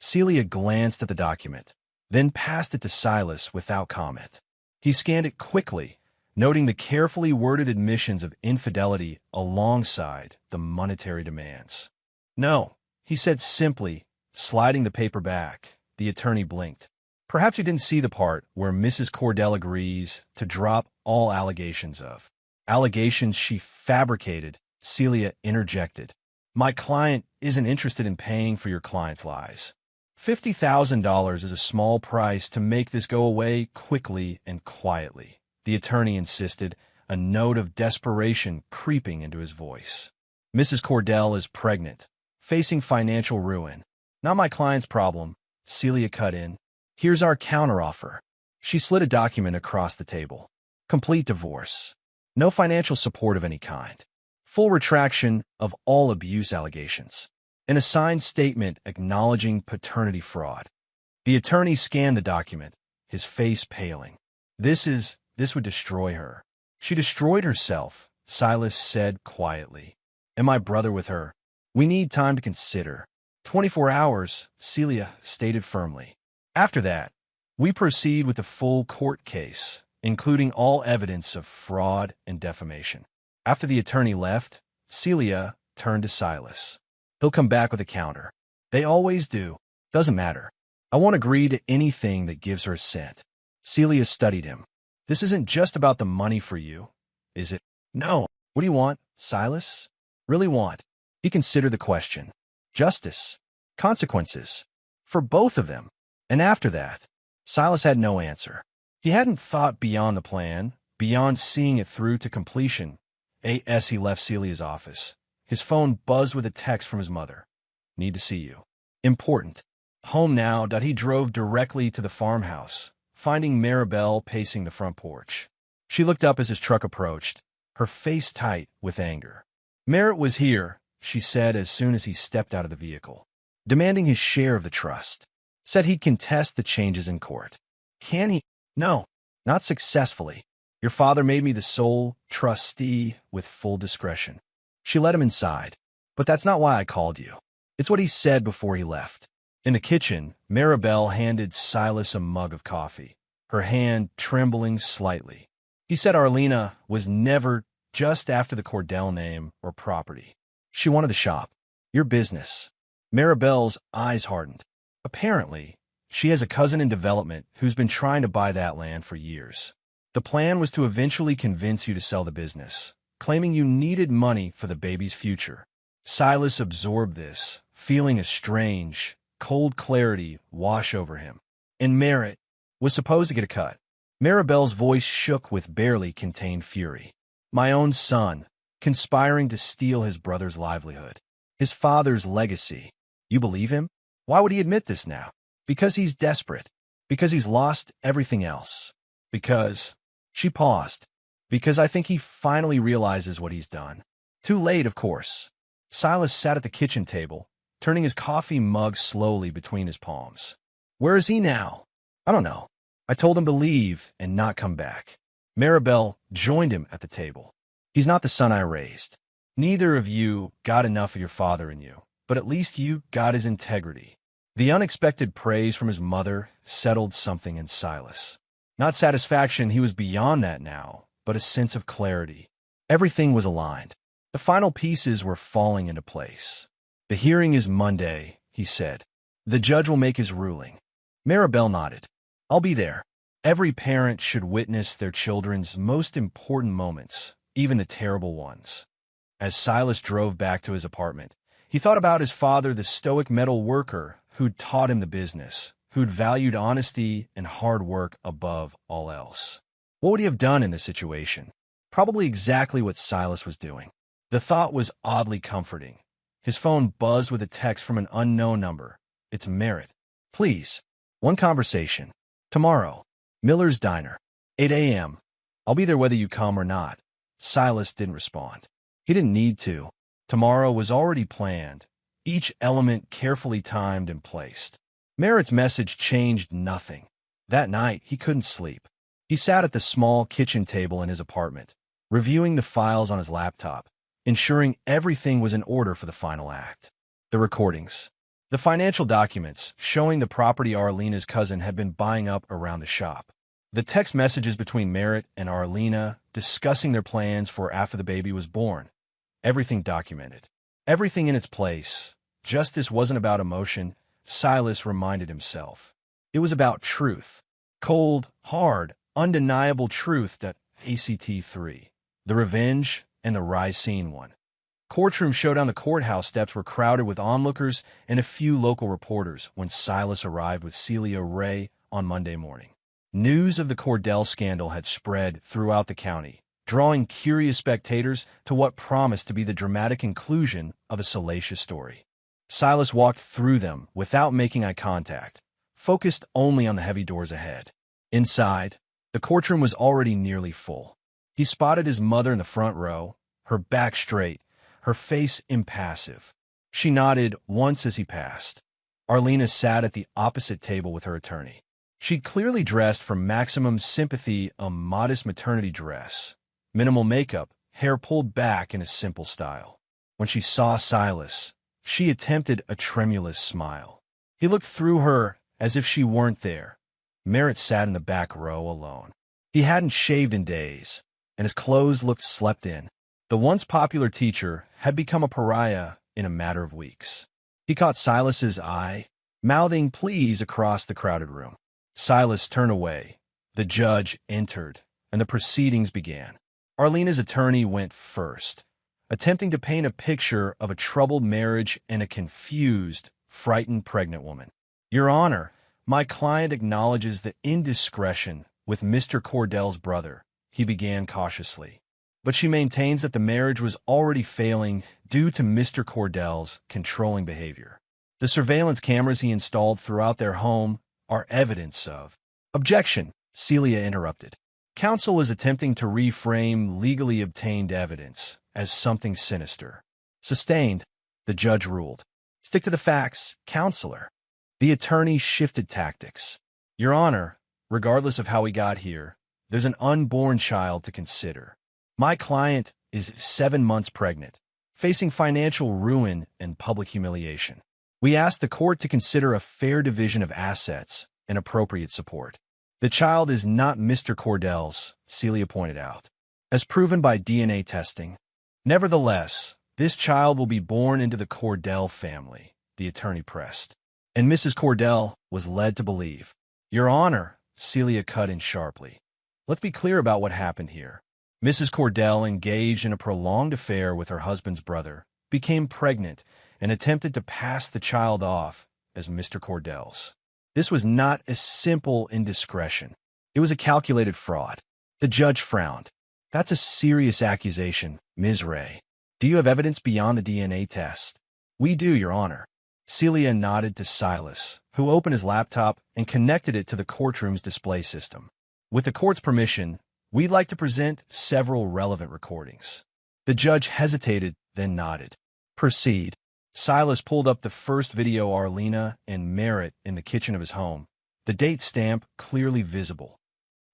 Celia glanced at the document, then passed it to Silas without comment. He scanned it quickly, noting the carefully worded admissions of infidelity alongside the monetary demands. "No," he said simply, sliding the paper back. The attorney blinked. "Perhaps you didn't see the part where Mrs. Cordell agrees to drop all allegations she fabricated," Celia interjected. "My client isn't interested in paying for your client's lies. $50,000 is a small price to make this go away quickly and quietly," the attorney insisted, a note of desperation creeping into his voice. "Mrs. Cordell is pregnant, facing financial ruin. Not my client's problem," Celia cut in. "Here's our counteroffer." She slid a document across the table. "Complete divorce. No financial support of any kind. Full retraction of all abuse allegations. An assigned statement acknowledging paternity fraud." The attorney scanned the document, his face paling. This would destroy her." "She destroyed herself," Silas said quietly. "And my brother with her. We need time to consider." 24 hours, Celia stated firmly. "After that, we proceed with the full court case, including all evidence of fraud and defamation." After the attorney left, Celia turned to Silas. "He'll come back with a counter. They always do. Doesn't matter. I won't agree to anything that gives her a cent." Celia studied him. "This isn't just about the money for you, is it?" "No." "What do you want, Silas? Really want?" He considered the question. "Justice. Consequences. For both of them." And after that, Silas had no answer. He hadn't thought beyond the plan, beyond seeing it through to completion. As he left Celia's office, his phone buzzed with a text from his mother. "Need to see you. Important." Home now, he drove directly to the farmhouse, finding Maribel pacing the front porch. She looked up as his truck approached, her face tight with anger. "Merritt was here," she said as soon as he stepped out of the vehicle, "demanding his share of the trust. Said he'd contest the changes in court." "Can he?" "No, not successfully. Your father made me the sole trustee with full discretion." She let him inside. "But that's not why I called you. It's what he said before he left." In the kitchen, Maribel handed Silas a mug of coffee, her hand trembling slightly. "He said Arlena was never just after the Cordell name or property. She wanted the shop. Your business." Maribel's eyes hardened. "Apparently, she has a cousin in development who's been trying to buy that land for years. The plan was to eventually convince you to sell the business, claiming you needed money for the baby's future." Silas absorbed this, feeling a strange, cold clarity wash over him. "And Merritt was supposed to get a cut." Maribel's voice shook with barely contained fury. "My own son, conspiring to steal his brother's livelihood, his father's legacy. You believe him? Why would he admit this now? Because he's desperate. Because he's lost everything else. Because—" She paused. "Because I think he finally realizes what he's done. Too late, of course." Silas sat at the kitchen table, turning his coffee mug slowly between his palms. Where is he now? I don't know. I told him to leave and not come back. Maribel joined him at the table. He's not the son I raised. Neither of you got enough of your father in you, but at least you got his integrity. The unexpected praise from his mother settled something in Silas. Not satisfaction, he was beyond that now, but a sense of clarity. Everything was aligned. The final pieces were falling into place. The hearing is Monday, he said. The judge will make his ruling. Maribel nodded. I'll be there. Every parent should witness their children's most important moments, even the terrible ones. As Silas drove back to his apartment, he thought about his father, the stoic metal worker who'd taught him the business, who'd valued honesty and hard work above all else. What would he have done in this situation? Probably exactly what Silas was doing. The thought was oddly comforting. His phone buzzed with a text from an unknown number. It's Merritt. Please. One conversation. Tomorrow. Miller's Diner. 8 a.m. I'll be there whether you come or not. Silas didn't respond. He didn't need to. Tomorrow was already planned, each element carefully timed and placed. Merritt's message changed nothing. That night, he couldn't sleep. He sat at the small kitchen table in his apartment, reviewing the files on his laptop, ensuring everything was in order for the final act. The recordings. The financial documents showing the property Arlena's cousin had been buying up around the shop. The text messages between Merritt and Arlena discussing their plans for after the baby was born. Everything documented. Everything in its place. Justice wasn't about emotion, Silas reminded himself. It was about truth. Cold, hard, undeniable truth that ACT3. The revenge and the Ricine one. Courtroom showdown. The courthouse steps were crowded with onlookers and a few local reporters when Silas arrived with Celia Ray on Monday morning. News of the Cordell scandal had spread throughout the county, drawing curious spectators to what promised to be the dramatic conclusion of a salacious story. Silas walked through them without making eye contact, focused only on the heavy doors ahead. Inside, the courtroom was already nearly full. He spotted his mother in the front row, her back straight, her face impassive. She nodded once as he passed. Arlena sat at the opposite table with her attorney. She'd clearly dressed for maximum sympathy, a modest maternity dress, minimal makeup, hair pulled back in a simple style. When she saw Silas, she attempted a tremulous smile. He looked through her as if she weren't there. Merritt sat in the back row alone. He hadn't shaved in days, and his clothes looked slept in. The once popular teacher had become a pariah in a matter of weeks. He caught Silas's eye, mouthing please across the crowded room. Silas turned away. The judge entered, and the proceedings began. Arlena's attorney went first, attempting to paint a picture of a troubled marriage and a confused, frightened pregnant woman. Your Honor, my client acknowledges the indiscretion with Mr. Cordell's brother, he began cautiously. But she maintains that the marriage was already failing due to Mr. Cordell's controlling behavior. The surveillance cameras he installed throughout their home are evidence of. Objection, Celia interrupted. Counsel is attempting to reframe legally obtained evidence as something sinister. Sustained, the judge ruled. Stick to the facts, counselor. The attorney shifted tactics. Your Honor, regardless of how we got here, there's an unborn child to consider. My client is 7 months pregnant, facing financial ruin and public humiliation. We ask the court to consider a fair division of assets and appropriate support. The child is not Mr. Cordell's, Celia pointed out, as proven by DNA testing. Nevertheless, this child will be born into the Cordell family, the attorney pressed. And Mrs. Cordell was led to believe. Your Honor, Celia cut in sharply. Let's be clear about what happened here. Mrs. Cordell, engaged in a prolonged affair with her husband's brother, became pregnant and attempted to pass the child off as Mr. Cordell's. This was not a simple indiscretion. It was a calculated fraud. The judge frowned. That's a serious accusation, Ms. Ray. Do you have evidence beyond the DNA test? We do, Your Honor. Celia nodded to Silas, who opened his laptop and connected it to the courtroom's display system. With the court's permission, we'd like to present several relevant recordings. The judge hesitated, then nodded. Proceed. Silas pulled up the first video of Arlena and Merritt in the kitchen of his home, the date stamp clearly visible.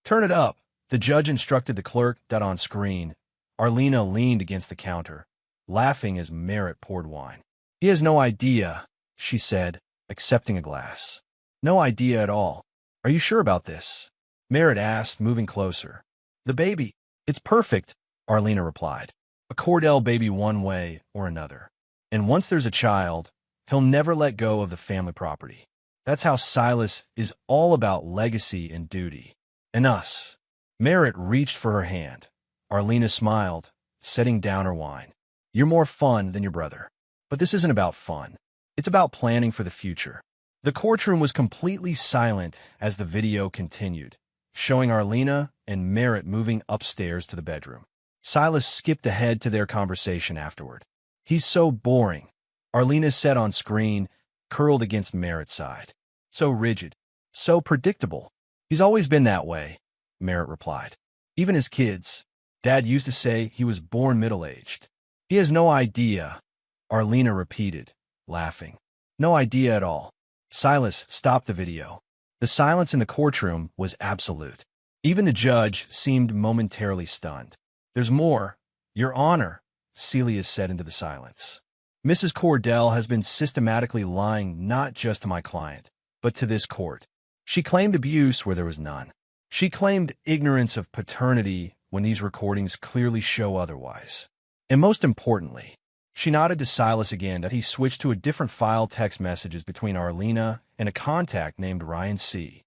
"Turn it up," the judge instructed the clerk. On screen, Arlena leaned against the counter, laughing as Merritt poured wine. "He has no idea," she said, accepting a glass. "No idea at all. Are you sure about this?" Merritt asked, moving closer. "The baby. It's perfect," Arlena replied. "A Cordell baby one way or another. And once there's a child, he'll never let go of the family property. That's how Silas is all about legacy and duty. And us." Merritt reached for her hand. Arlena smiled, setting down her wine. "You're more fun than your brother. But this isn't about fun. It's about planning for the future." The courtroom was completely silent as the video continued, showing Arlena and Merritt moving upstairs to the bedroom. Silas skipped ahead to their conversation afterward. "He's so boring," Arlena said on screen, curled against Merritt's side. "So rigid. So predictable. He's always been that way," Merritt replied. "Even as kids, Dad used to say he was born middle-aged." "He has no idea," Arlena repeated, laughing. "No idea at all." Silas stopped the video. The silence in the courtroom was absolute. Even the judge seemed momentarily stunned. "There's more, Your Honor," Celia said into the silence. "Mrs. Cordell has been systematically lying not just to my client, but to this court. She claimed abuse where there was none. She claimed ignorance of paternity when these recordings clearly show otherwise. And most importantly," she nodded to Silas again that he switched to a different file text messages between Arlena and a contact named Ryan C.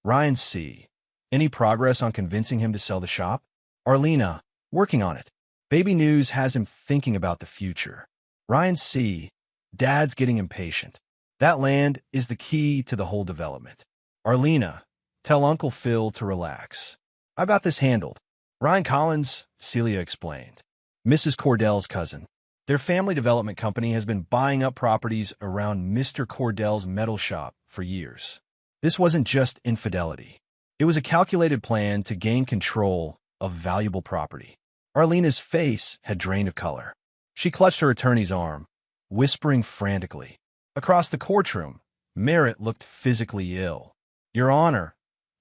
"Ryan C. Any progress on convincing him to sell the shop?" "Arlena, working on it. Baby news has him thinking about the future." "Ryan C. Dad's getting impatient. That land is the key to the whole development." "Arlena, tell Uncle Phil to relax. I got this handled." "Ryan Collins," Celia explained. "Mrs. Cordell's cousin. Their family development company has been buying up properties around Mr. Cordell's metal shop for years. This wasn't just infidelity. It was a calculated plan to gain control of valuable property." Arlena's face had drained of color. She clutched her attorney's arm, whispering frantically. Across the courtroom, Merritt looked physically ill. "Your Honor,"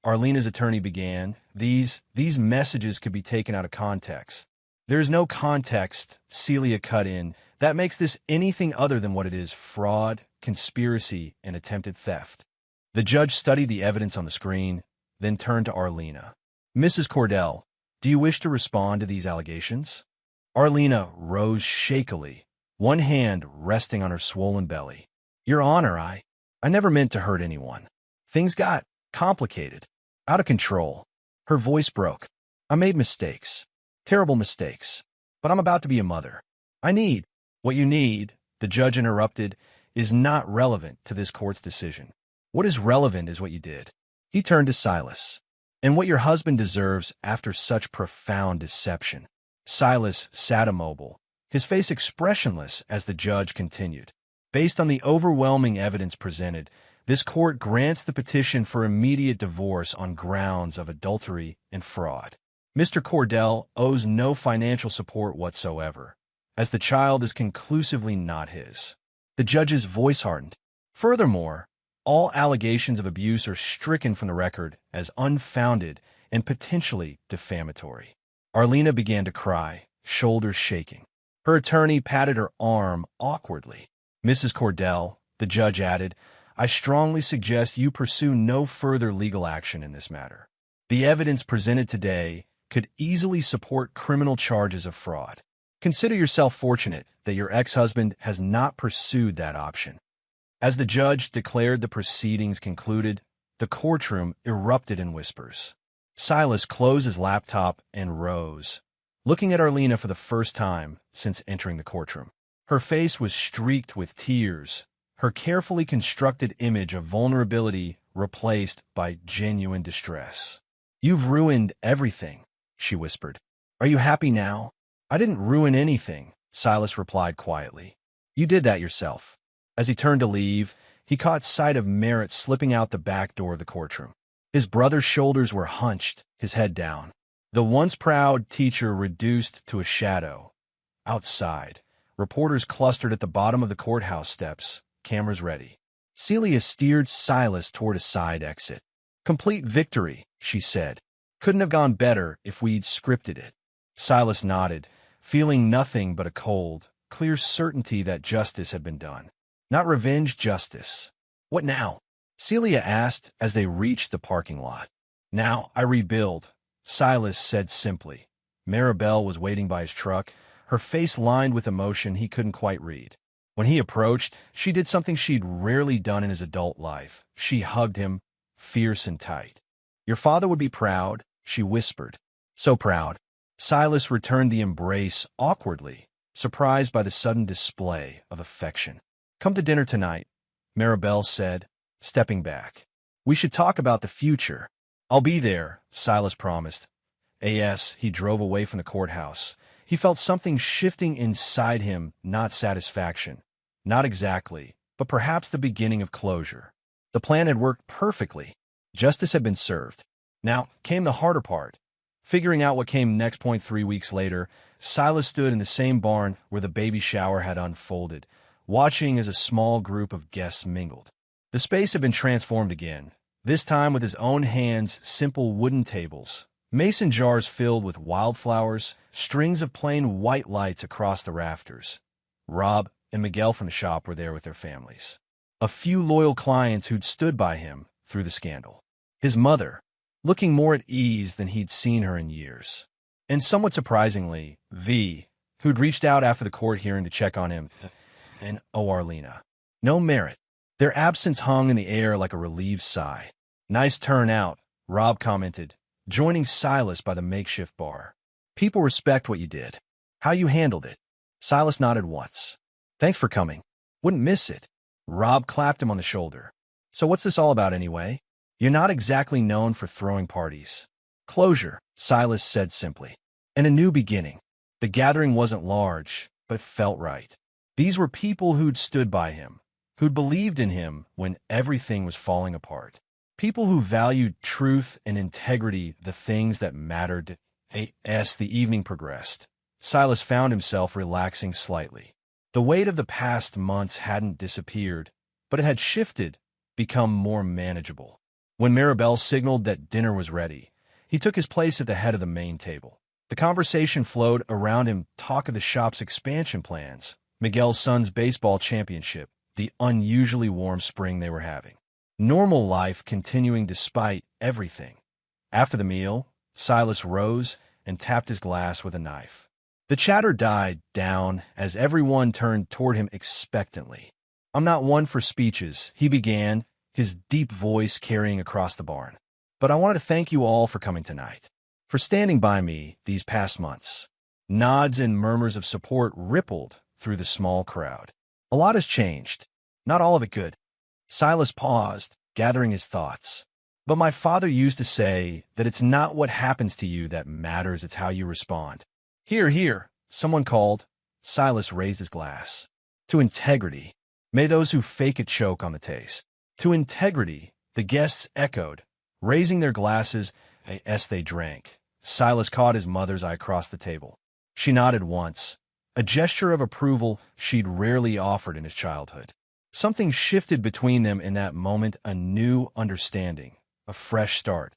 Arlena's attorney began, these messages could be taken out of context." "There's no context," Celia cut in, "that makes this anything other than what it is: fraud, conspiracy, and attempted theft." The judge studied the evidence on the screen, then turned to Arlena. "Mrs. Cordell, do you wish to respond to these allegations?" Arlena rose shakily, one hand resting on her swollen belly. "Your Honor, I never meant to hurt anyone. Things got complicated, out of control." Her voice broke. "I made mistakes. Terrible mistakes. But I'm about to be a mother. What you need," the judge interrupted, "is not relevant to this court's decision. What is relevant is what you did." He turned to Silas. "And what your husband deserves after such profound deception." Silas sat immobile, his face expressionless as the judge continued. "Based on the overwhelming evidence presented, this court grants the petition for immediate divorce on grounds of adultery and fraud. Mr. Cordell owes no financial support whatsoever, as the child is conclusively not his." The judge's voice hardened. "Furthermore, all allegations of abuse are stricken from the record as unfounded and potentially defamatory." Arlena began to cry, shoulders shaking. Her attorney patted her arm awkwardly. "Mrs. Cordell," the judge added, "I strongly suggest you pursue no further legal action in this matter. The evidence presented today could easily support criminal charges of fraud. Consider yourself fortunate that your ex-husband has not pursued that option." As the judge declared the proceedings concluded, the courtroom erupted in whispers. Silas closed his laptop and rose, looking at Arlena for the first time since entering the courtroom. Her face was streaked with tears, her carefully constructed image of vulnerability replaced by genuine distress. "You've ruined everything," she whispered. "Are you happy now?" "I didn't ruin anything," Silas replied quietly. "You did that yourself." As he turned to leave, he caught sight of Merritt slipping out the back door of the courtroom. His brother's shoulders were hunched, his head down. The once proud teacher reduced to a shadow. Outside, Reporters clustered at the bottom of the courthouse steps, cameras ready. Celia steered Silas toward a side exit. "Complete victory," she said. "Couldn't have gone better if we'd scripted it." Silas nodded, feeling nothing but a cold, clear certainty that justice had been done. Not revenge, justice. "What now?" Celia asked as they reached the parking lot. "Now I rebuild," Silas said simply. Maribel was waiting by his truck, her face lined with emotion he couldn't quite read. When he approached, she did something she'd rarely done in his adult life. She hugged him, fierce and tight. "Your father would be proud," she whispered. "So proud." Silas returned the embrace awkwardly, surprised by the sudden display of affection. "Come to dinner tonight," Maribel said, stepping back. "We should talk about the future." "I'll be there," Silas promised. As he drove away from the courthouse, he felt something shifting inside him, not satisfaction. Not exactly, but perhaps the beginning of closure. The plan had worked perfectly. Justice had been served. Now came the harder part. Figuring out what came next. 3 weeks later, Silas stood in the same barn where the baby shower had unfolded, watching as a small group of guests mingled. The space had been transformed again, this time with his own hands, simple wooden tables, mason jars filled with wildflowers, strings of plain white lights across the rafters. Rob and Miguel from the shop were there with their families. A few loyal clients who'd stood by him through the scandal. His mother, looking more at ease than he'd seen her in years. And somewhat surprisingly, V, who'd reached out after the court hearing to check on him, and Arlena. No merit. Their absence hung in the air like a relieved sigh. "Nice turnout," Rob commented, joining Silas by the makeshift bar. "People respect what you did. How you handled it." Silas nodded once. "Thanks for coming. Wouldn't miss it." Rob clapped him on the shoulder. "So what's this all about anyway? You're not exactly known for throwing parties." "Closure," Silas said simply. "And a new beginning." The gathering wasn't large, but felt right. These were people who'd stood by him, who'd believed in him when everything was falling apart. People who valued truth and integrity, the things that mattered. As the evening progressed, Silas found himself relaxing slightly. The weight of the past months hadn't disappeared, but it had shifted, become more manageable. When Maribel signaled that dinner was ready, he took his place at the head of the main table. The conversation flowed around him, talk of the shop's expansion plans, Miguel's son's baseball championship, the unusually warm spring they were having. Normal life continuing despite everything. After the meal, Silas rose and tapped his glass with a knife. The chatter died down as everyone turned toward him expectantly. "I'm not one for speeches," he began, his deep voice carrying across the barn. "But I wanted to thank you all for coming tonight, for standing by me these past months." Nods and murmurs of support rippled through the small crowd. "A lot has changed. Not all of it good." Silas paused, gathering his thoughts. "But my father used to say that it's not what happens to you that matters, it's how you respond." "Here, here," someone called. Silas raised his glass. "To integrity. May those who fake it choke on the taste." "To integrity," the guests echoed, raising their glasses as they drank. Silas caught his mother's eye across the table. She nodded once, a gesture of approval she'd rarely offered in his childhood. Something shifted between them in that moment, a new understanding, a fresh start.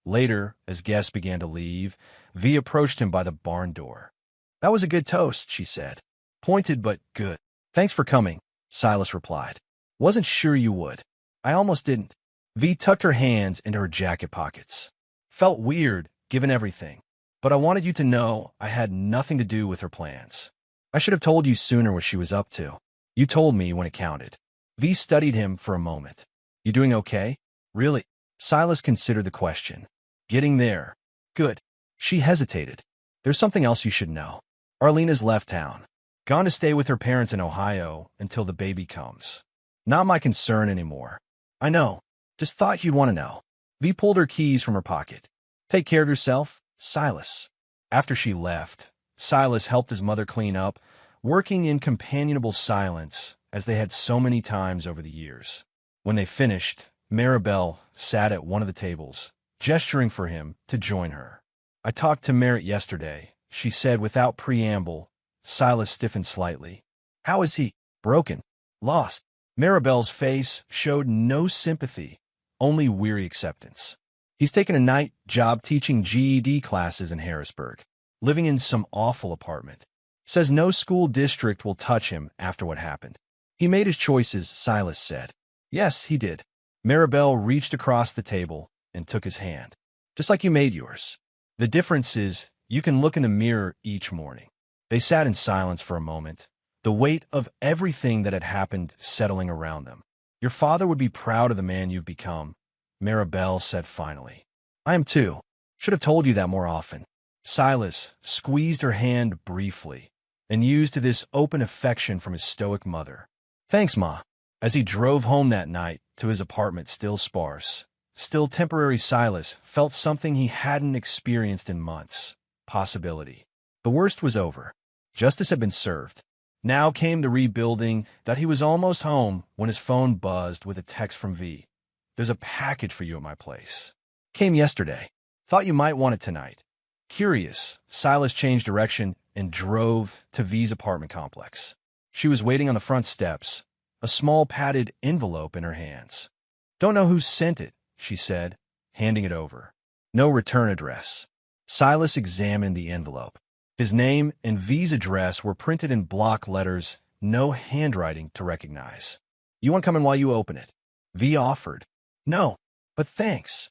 Later, as guests began to leave, V approached him by the barn door. "That was a good toast," she said. "Pointed but good." "Thanks for coming," Silas replied. "Wasn't sure you would." "I almost didn't." V tucked her hands into her jacket pockets. "Felt weird, given everything. But I wanted you to know I had nothing to do with her plans. I should have told you sooner what she was up to. You told me when it counted." V studied him for a moment. "You doing okay? Really?" Silas considered the question. "Getting there. Good." She hesitated. "There's something else you should know. Arlena's left town. Gone to stay with her parents in Ohio until the baby comes. Not my concern anymore." "I know. Just thought you'd want to know." V pulled her keys from her pocket. "Take care of yourself, Silas." After she left, Silas helped his mother clean up, working in companionable silence as they had so many times over the years. When they finished, Maribel sat at one of the tables, gesturing for him to join her. "I talked to Merritt yesterday," she said without preamble. Silas stiffened slightly. How is he? Broken? Lost? Maribel's face showed no sympathy, only weary acceptance. He's taken a night job teaching GED classes in Harrisburg, living in some awful apartment. Says no school district will touch him after what happened. He made his choices, Silas said. Yes, he did. Maribel reached across the table and took his hand. Just like you made yours. The difference is you can look in the mirror each morning. They sat in silence for a moment, the weight of everything that had happened settling around them. Your father would be proud of the man you've become, Maribel said finally. I am too. Should have told you that more often. Silas squeezed her hand briefly and used this open affection from his stoic mother. Thanks, Ma. As he drove home that night to his apartment, still sparse, still temporary, Silas felt something he hadn't experienced in months. Possibility. The worst was over. Justice had been served. Now came the rebuilding. That he was almost home when his phone buzzed with a text from V. There's a package for you at my place. Came yesterday. Thought you might want it tonight. Curious, Silas changed direction and drove to V's apartment complex. She was waiting on the front steps, a small padded envelope in her hands. Don't know who sent it, she said, handing it over. No return address. Silas examined the envelope. His name and V's address were printed in block letters, no handwriting to recognize. You want to come in while you open it? V offered. No, but thanks.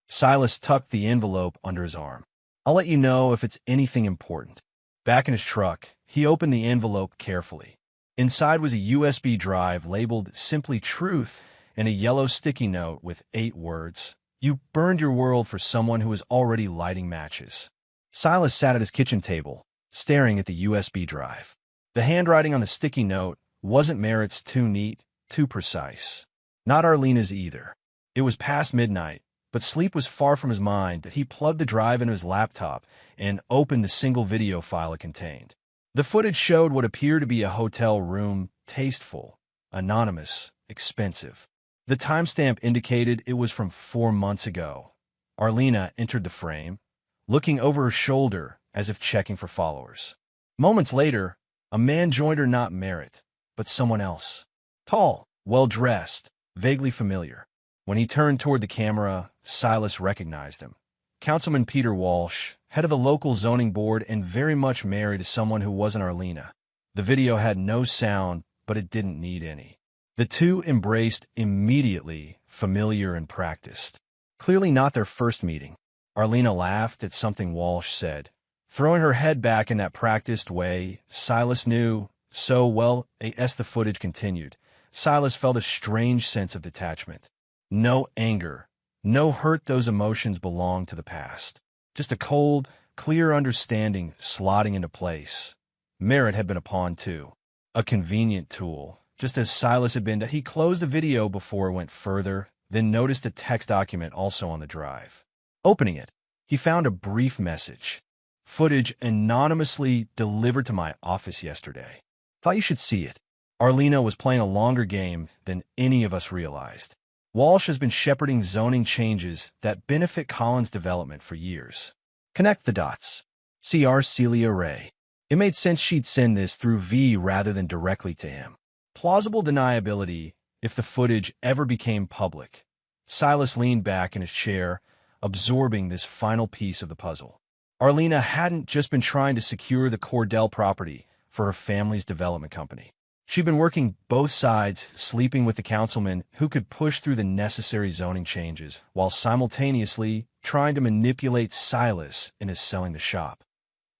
Silas tucked the envelope under his arm. I'll let you know if it's anything important. Back in his truck, he opened the envelope carefully. Inside was a USB drive labeled Simply Truth and a yellow sticky note with 8 words. You burned your world for someone who is already lighting matches. Silas sat at his kitchen table, staring at the USB drive. The handwriting on the sticky note wasn't Merritt's, too neat, too precise. Not Arlena's either. It was past midnight, but sleep was far from his mind that he plugged the drive into his laptop and opened the single video file it contained. The footage showed what appeared to be a hotel room, tasteful, anonymous, expensive. The timestamp indicated it was from 4 months ago. Arlena entered the frame, looking over her shoulder as if checking for followers. Moments later, a man joined her, not Merritt, but someone else. Tall, well-dressed, vaguely familiar. When he turned toward the camera, Silas recognized him. Councilman Peter Walsh, head of the local zoning board and very much married to someone who wasn't Arlena. The video had no sound, but it didn't need any. The two embraced immediately, familiar and practiced. Clearly not their first meeting. Arlena laughed at something Walsh said. Throwing her head back in that practiced way, Silas knew so well as the footage continued. Silas felt a strange sense of detachment. No anger, no hurt. Those emotions belonged to the past. Just a cold, clear understanding slotting into place. Merritt had been a pawn too. A convenient tool, just as Silas had been. He closed the video before it went further, then noticed a text document also on the drive. Opening it, he found a brief message. Footage anonymously delivered to my office yesterday. Thought you should see it. Arlena was playing a longer game than any of us realized. Walsh has been shepherding zoning changes that benefit Collins development for years. Connect the dots. C.R. Celia Ray. It made sense she'd send this through V rather than directly to him. Plausible deniability if the footage ever became public. Silas leaned back in his chair, absorbing this final piece of the puzzle. Arlena hadn't just been trying to secure the Cordell property for her family's development company. She'd been working both sides, sleeping with the councilman who could push through the necessary zoning changes, while simultaneously trying to manipulate Silas into selling the shop.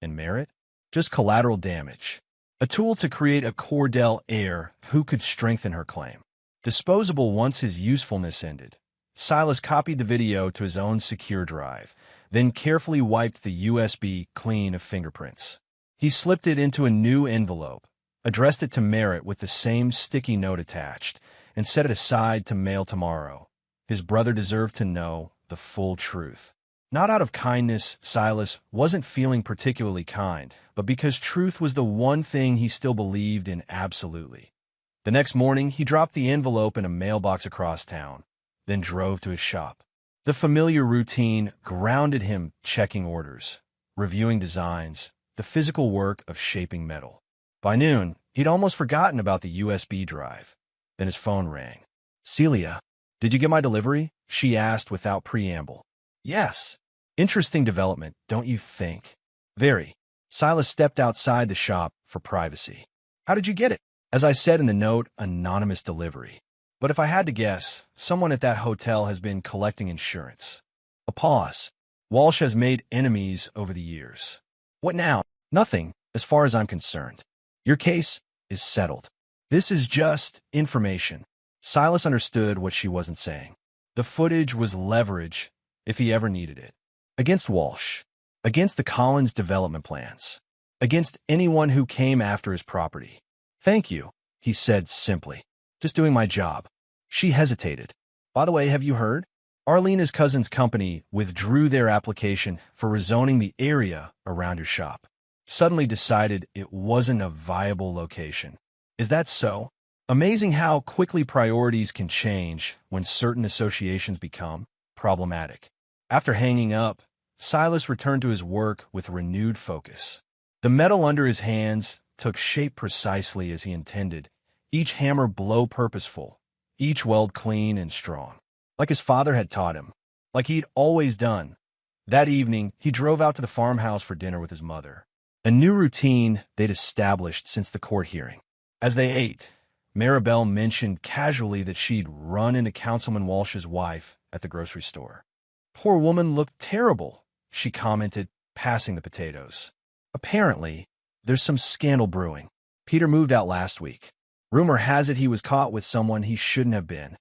And Merritt? Just collateral damage. A tool to create a Cordell heir who could strengthen her claim. Disposable once his usefulness ended. Silas copied the video to his own secure drive, then carefully wiped the USB clean of fingerprints. He slipped it into a new envelope, addressed it to Merritt with the same sticky note attached, and set it aside to mail tomorrow. His brother deserved to know the full truth. Not out of kindness, Silas wasn't feeling particularly kind, but because truth was the one thing he still believed in absolutely. The next morning, he dropped the envelope in a mailbox across town, then drove to his shop. The familiar routine grounded him, checking orders, reviewing designs, the physical work of shaping metal. By noon, He'd almost forgotten about the USB drive. Then his phone rang. "Celia, did you get my delivery?" she asked without preamble. "Yes." "Interesting development, don't you think?" "Very." Silas stepped outside the shop for privacy. "How did you get it?" "As I said in the note, anonymous delivery. But if I had to guess, someone at that hotel has been collecting insurance." A pause. "Walsh has made enemies over the years." "What now?" "Nothing, as far as I'm concerned. Your case is settled. This is just information." Silas understood what she wasn't saying. The footage was leverage, if he ever needed it. Against Walsh. Against the Collins development plans. Against anyone who came after his property. "Thank you," he said simply. "Just doing my job." She hesitated. "By the way, have you heard? Arlena's cousin's company withdrew their application for rezoning the area around your shop. Suddenly decided it wasn't a viable location." "Is that so?" Amazing how quickly priorities can change when certain associations become problematic. After hanging up, Silas returned to his work with renewed focus. The metal under his hands took shape precisely as he intended, each hammer blow purposeful, each weld clean and strong, like his father had taught him, like he'd always done. That evening, he drove out to the farmhouse for dinner with his mother, a new routine they'd established since the court hearing. As they ate, Maribel mentioned casually that she'd run into Councilman Walsh's wife at the grocery store. "Poor woman looked terrible," she commented, passing the potatoes. "Apparently, there's some scandal brewing. Peter moved out last week. Rumor has it he was caught with someone he shouldn't have been."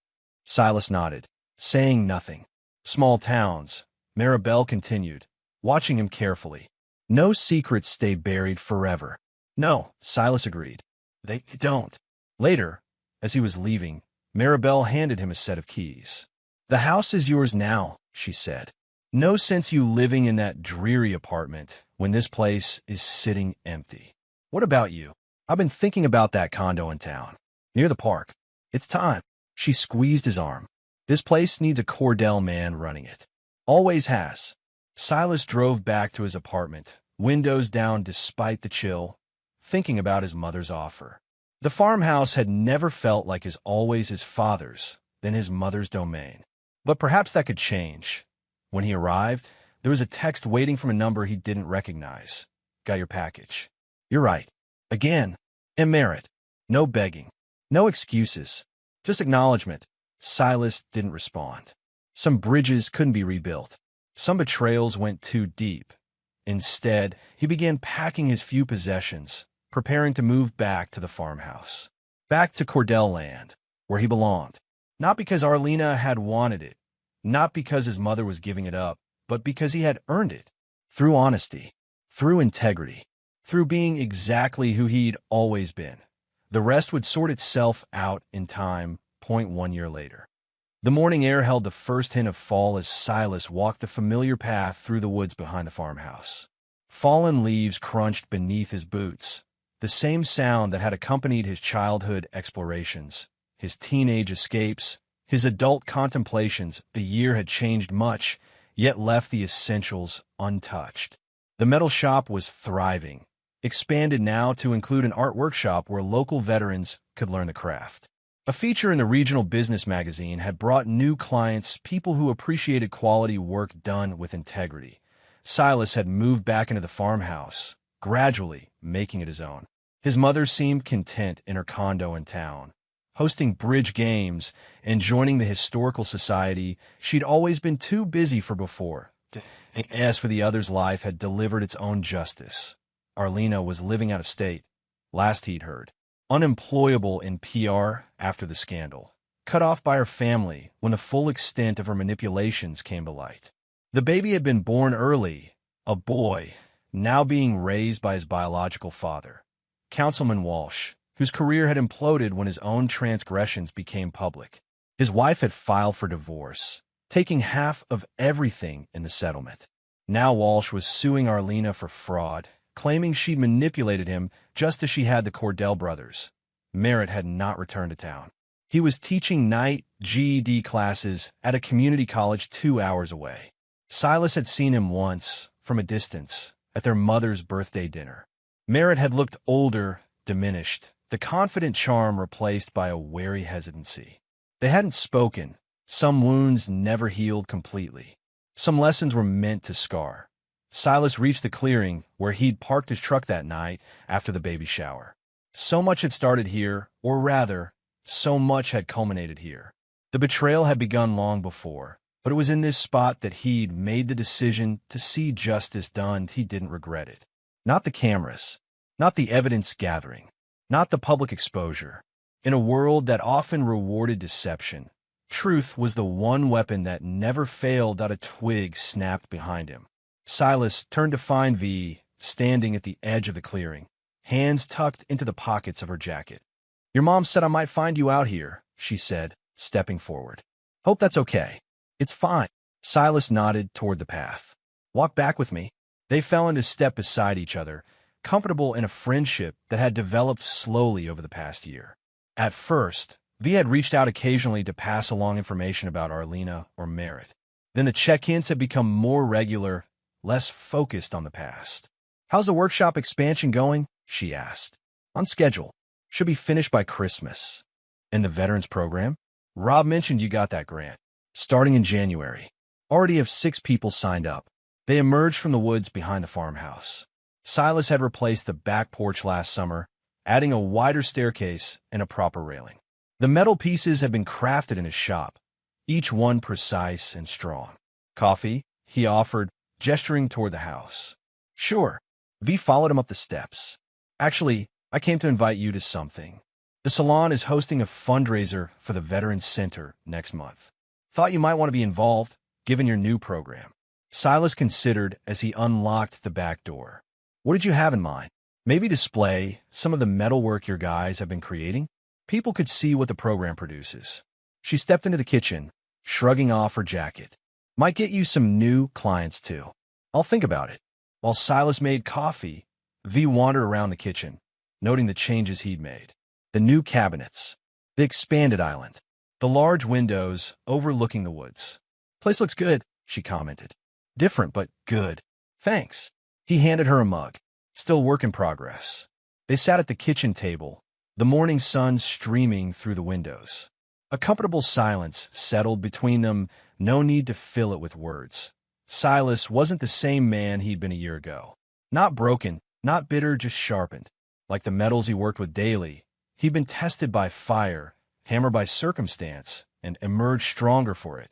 Silas nodded, saying nothing. "Small towns," Maribel continued, watching him carefully. "No secrets stay buried forever." "No," Silas agreed. "They don't." Later, as he was leaving, Maribel handed him a set of keys. "The house is yours now," she said. "No sense you living in that dreary apartment when this place is sitting empty. What about you?" "I've been thinking about that condo in town, near the park. It's time." She squeezed his arm. "This place needs a Cordell man running it. Always has." Silas drove back to his apartment, windows down despite the chill, thinking about his mother's offer. The farmhouse had never felt like always his father's, then his mother's domain. But perhaps that could change. When he arrived, there was a text waiting from a number he didn't recognize. "Got your package." "You're right." Again, and merit. No begging. No excuses. Just acknowledgement. Silas didn't respond. Some bridges couldn't be rebuilt. Some betrayals went too deep. Instead, he began packing his few possessions, preparing to move back to the farmhouse. Back to Cordell land, where he belonged. Not because Arlena had wanted it, not because his mother was giving it up, but because he had earned it. Through honesty, through integrity, through being exactly who he'd always been. The rest would sort itself out in time. 1 year later. The morning air held the first hint of fall as Silas walked the familiar path through the woods behind the farmhouse. Fallen leaves crunched beneath his boots, the same sound that had accompanied his childhood explorations, his teenage escapes, his adult contemplations. A year had changed much, yet left the essentials untouched. The metal shop was thriving, expanded now to include an art workshop where local veterans could learn the craft. A feature in the regional business magazine had brought new clients, people who appreciated quality work done with integrity. Silas had moved back into the farmhouse, gradually making it his own. His mother seemed content in her condo in town, hosting bridge games and joining the historical society she'd always been too busy for before. As for the others, life had delivered its own justice. Arlena was living out of state, last he'd heard. Unemployable in PR after the scandal, cut off by her family when the full extent of her manipulations came to light. The baby had been born early, a boy, now being raised by his biological father, Councilman Walsh, whose career had imploded when his own transgressions became public. His wife had filed for divorce, taking half of everything in the settlement. Now Walsh was suing Arlena for fraud, claiming she'd manipulated him just as she had the Cordell brothers. Merritt had not returned to town. He was teaching night GED classes at a community college 2 hours away. Silas had seen him once, from a distance, at their mother's birthday dinner. Merritt had looked older, diminished, the confident charm replaced by a wary hesitancy. They hadn't spoken. Some wounds never healed completely. Some lessons were meant to scar. Silas reached the clearing where he'd parked his truck that night after the baby shower. So much had started here, or rather, so much had culminated here. The betrayal had begun long before, but it was in this spot that he'd made the decision to see justice done. He didn't regret it. Not the cameras, not the evidence gathering, not the public exposure. In a world that often rewarded deception, truth was the one weapon that never failed. A twig snapped behind him. Silas turned to find V standing at the edge of the clearing, hands tucked into the pockets of her jacket. "Your mom said I might find you out here," she said, stepping forward. "Hope that's okay." "It's fine." Silas nodded toward the path. "Walk back with me." They fell into step beside each other, comfortable in a friendship that had developed slowly over the past year. At first, V had reached out occasionally to pass along information about Arlena or Merritt. Then the check-ins had become more regular, less focused on the past. "How's the workshop expansion going?" she asked. "On schedule. Should be finished by Christmas." "And the veterans program?" "Rob mentioned you got that grant. Starting in January. Already have 6 people signed up." They emerged from the woods behind the farmhouse. Silas had replaced the back porch last summer, adding a wider staircase and a proper railing. The metal pieces had been crafted in his shop, each one precise and strong. "Coffee?" he offered, gesturing toward the house. "Sure." V followed him up the steps. "Actually, I came to invite you to something. The salon is hosting a fundraiser for the Veterans Center next month. Thought you might want to be involved, given your new program." Silas considered as he unlocked the back door. "What did you have in mind?" "Maybe display some of the metalwork your guys have been creating? People could see what the program produces." She stepped into the kitchen, shrugging off her jacket. "Might get you some new clients, too. I'll think about it." While Silas made coffee, V wandered around the kitchen, noting the changes he'd made. The new cabinets, the expanded island, the large windows overlooking the woods. "Place looks good," she commented. "Different, but good." "Thanks." He handed her a mug. Still work in progress. They sat at the kitchen table, the morning sun streaming through the windows. A comfortable silence settled between them, no need to fill it with words. Silas wasn't the same man he'd been a year ago. Not broken, not bitter, just sharpened. Like the metals he worked with daily, he'd been tested by fire, hammered by circumstance, and emerged stronger for it.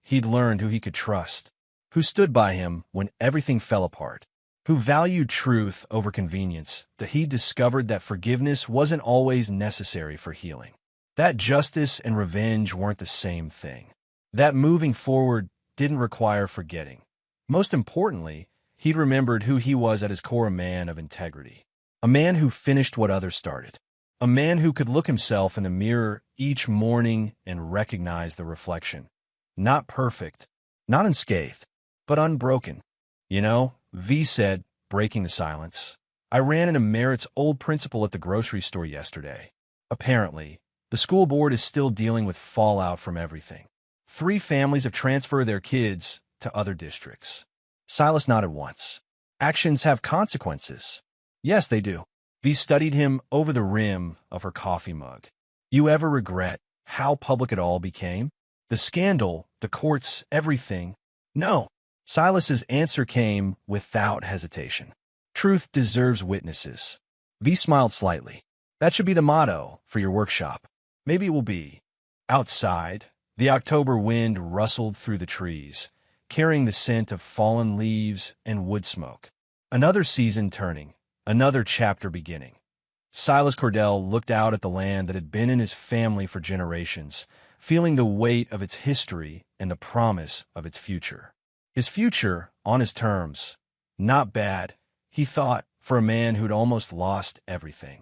He'd learned who he could trust, who stood by him when everything fell apart, who valued truth over convenience, that he discovered that forgiveness wasn't always necessary for healing, that justice and revenge weren't the same thing, that moving forward didn't require forgetting. Most importantly, he'd remembered who he was at his core, a man of integrity, a man who finished what others started, a man who could look himself in the mirror each morning and recognize the reflection. Not perfect, not unscathed, but unbroken. "You know," V said, breaking the silence, "I ran into Merritt's old principal at the grocery store yesterday. Apparently, the school board is still dealing with fallout from everything. 3 families have transferred their kids to other districts." Silas nodded once. "Actions have consequences." "Yes, they do." V studied him over the rim of her coffee mug. "You ever regret how public it all became? The scandal, the courts, everything?" "No." Silas's answer came without hesitation. "Truth deserves witnesses." V smiled slightly. "That should be the motto for your workshop." "Maybe it will be." Outside, the October wind rustled through the trees, carrying the scent of fallen leaves and wood smoke. Another season turning, another chapter beginning. Silas Cordell looked out at the land that had been in his family for generations, feeling the weight of its history and the promise of its future. His future, on his terms. Not bad, he thought, for a man who'd almost lost everything.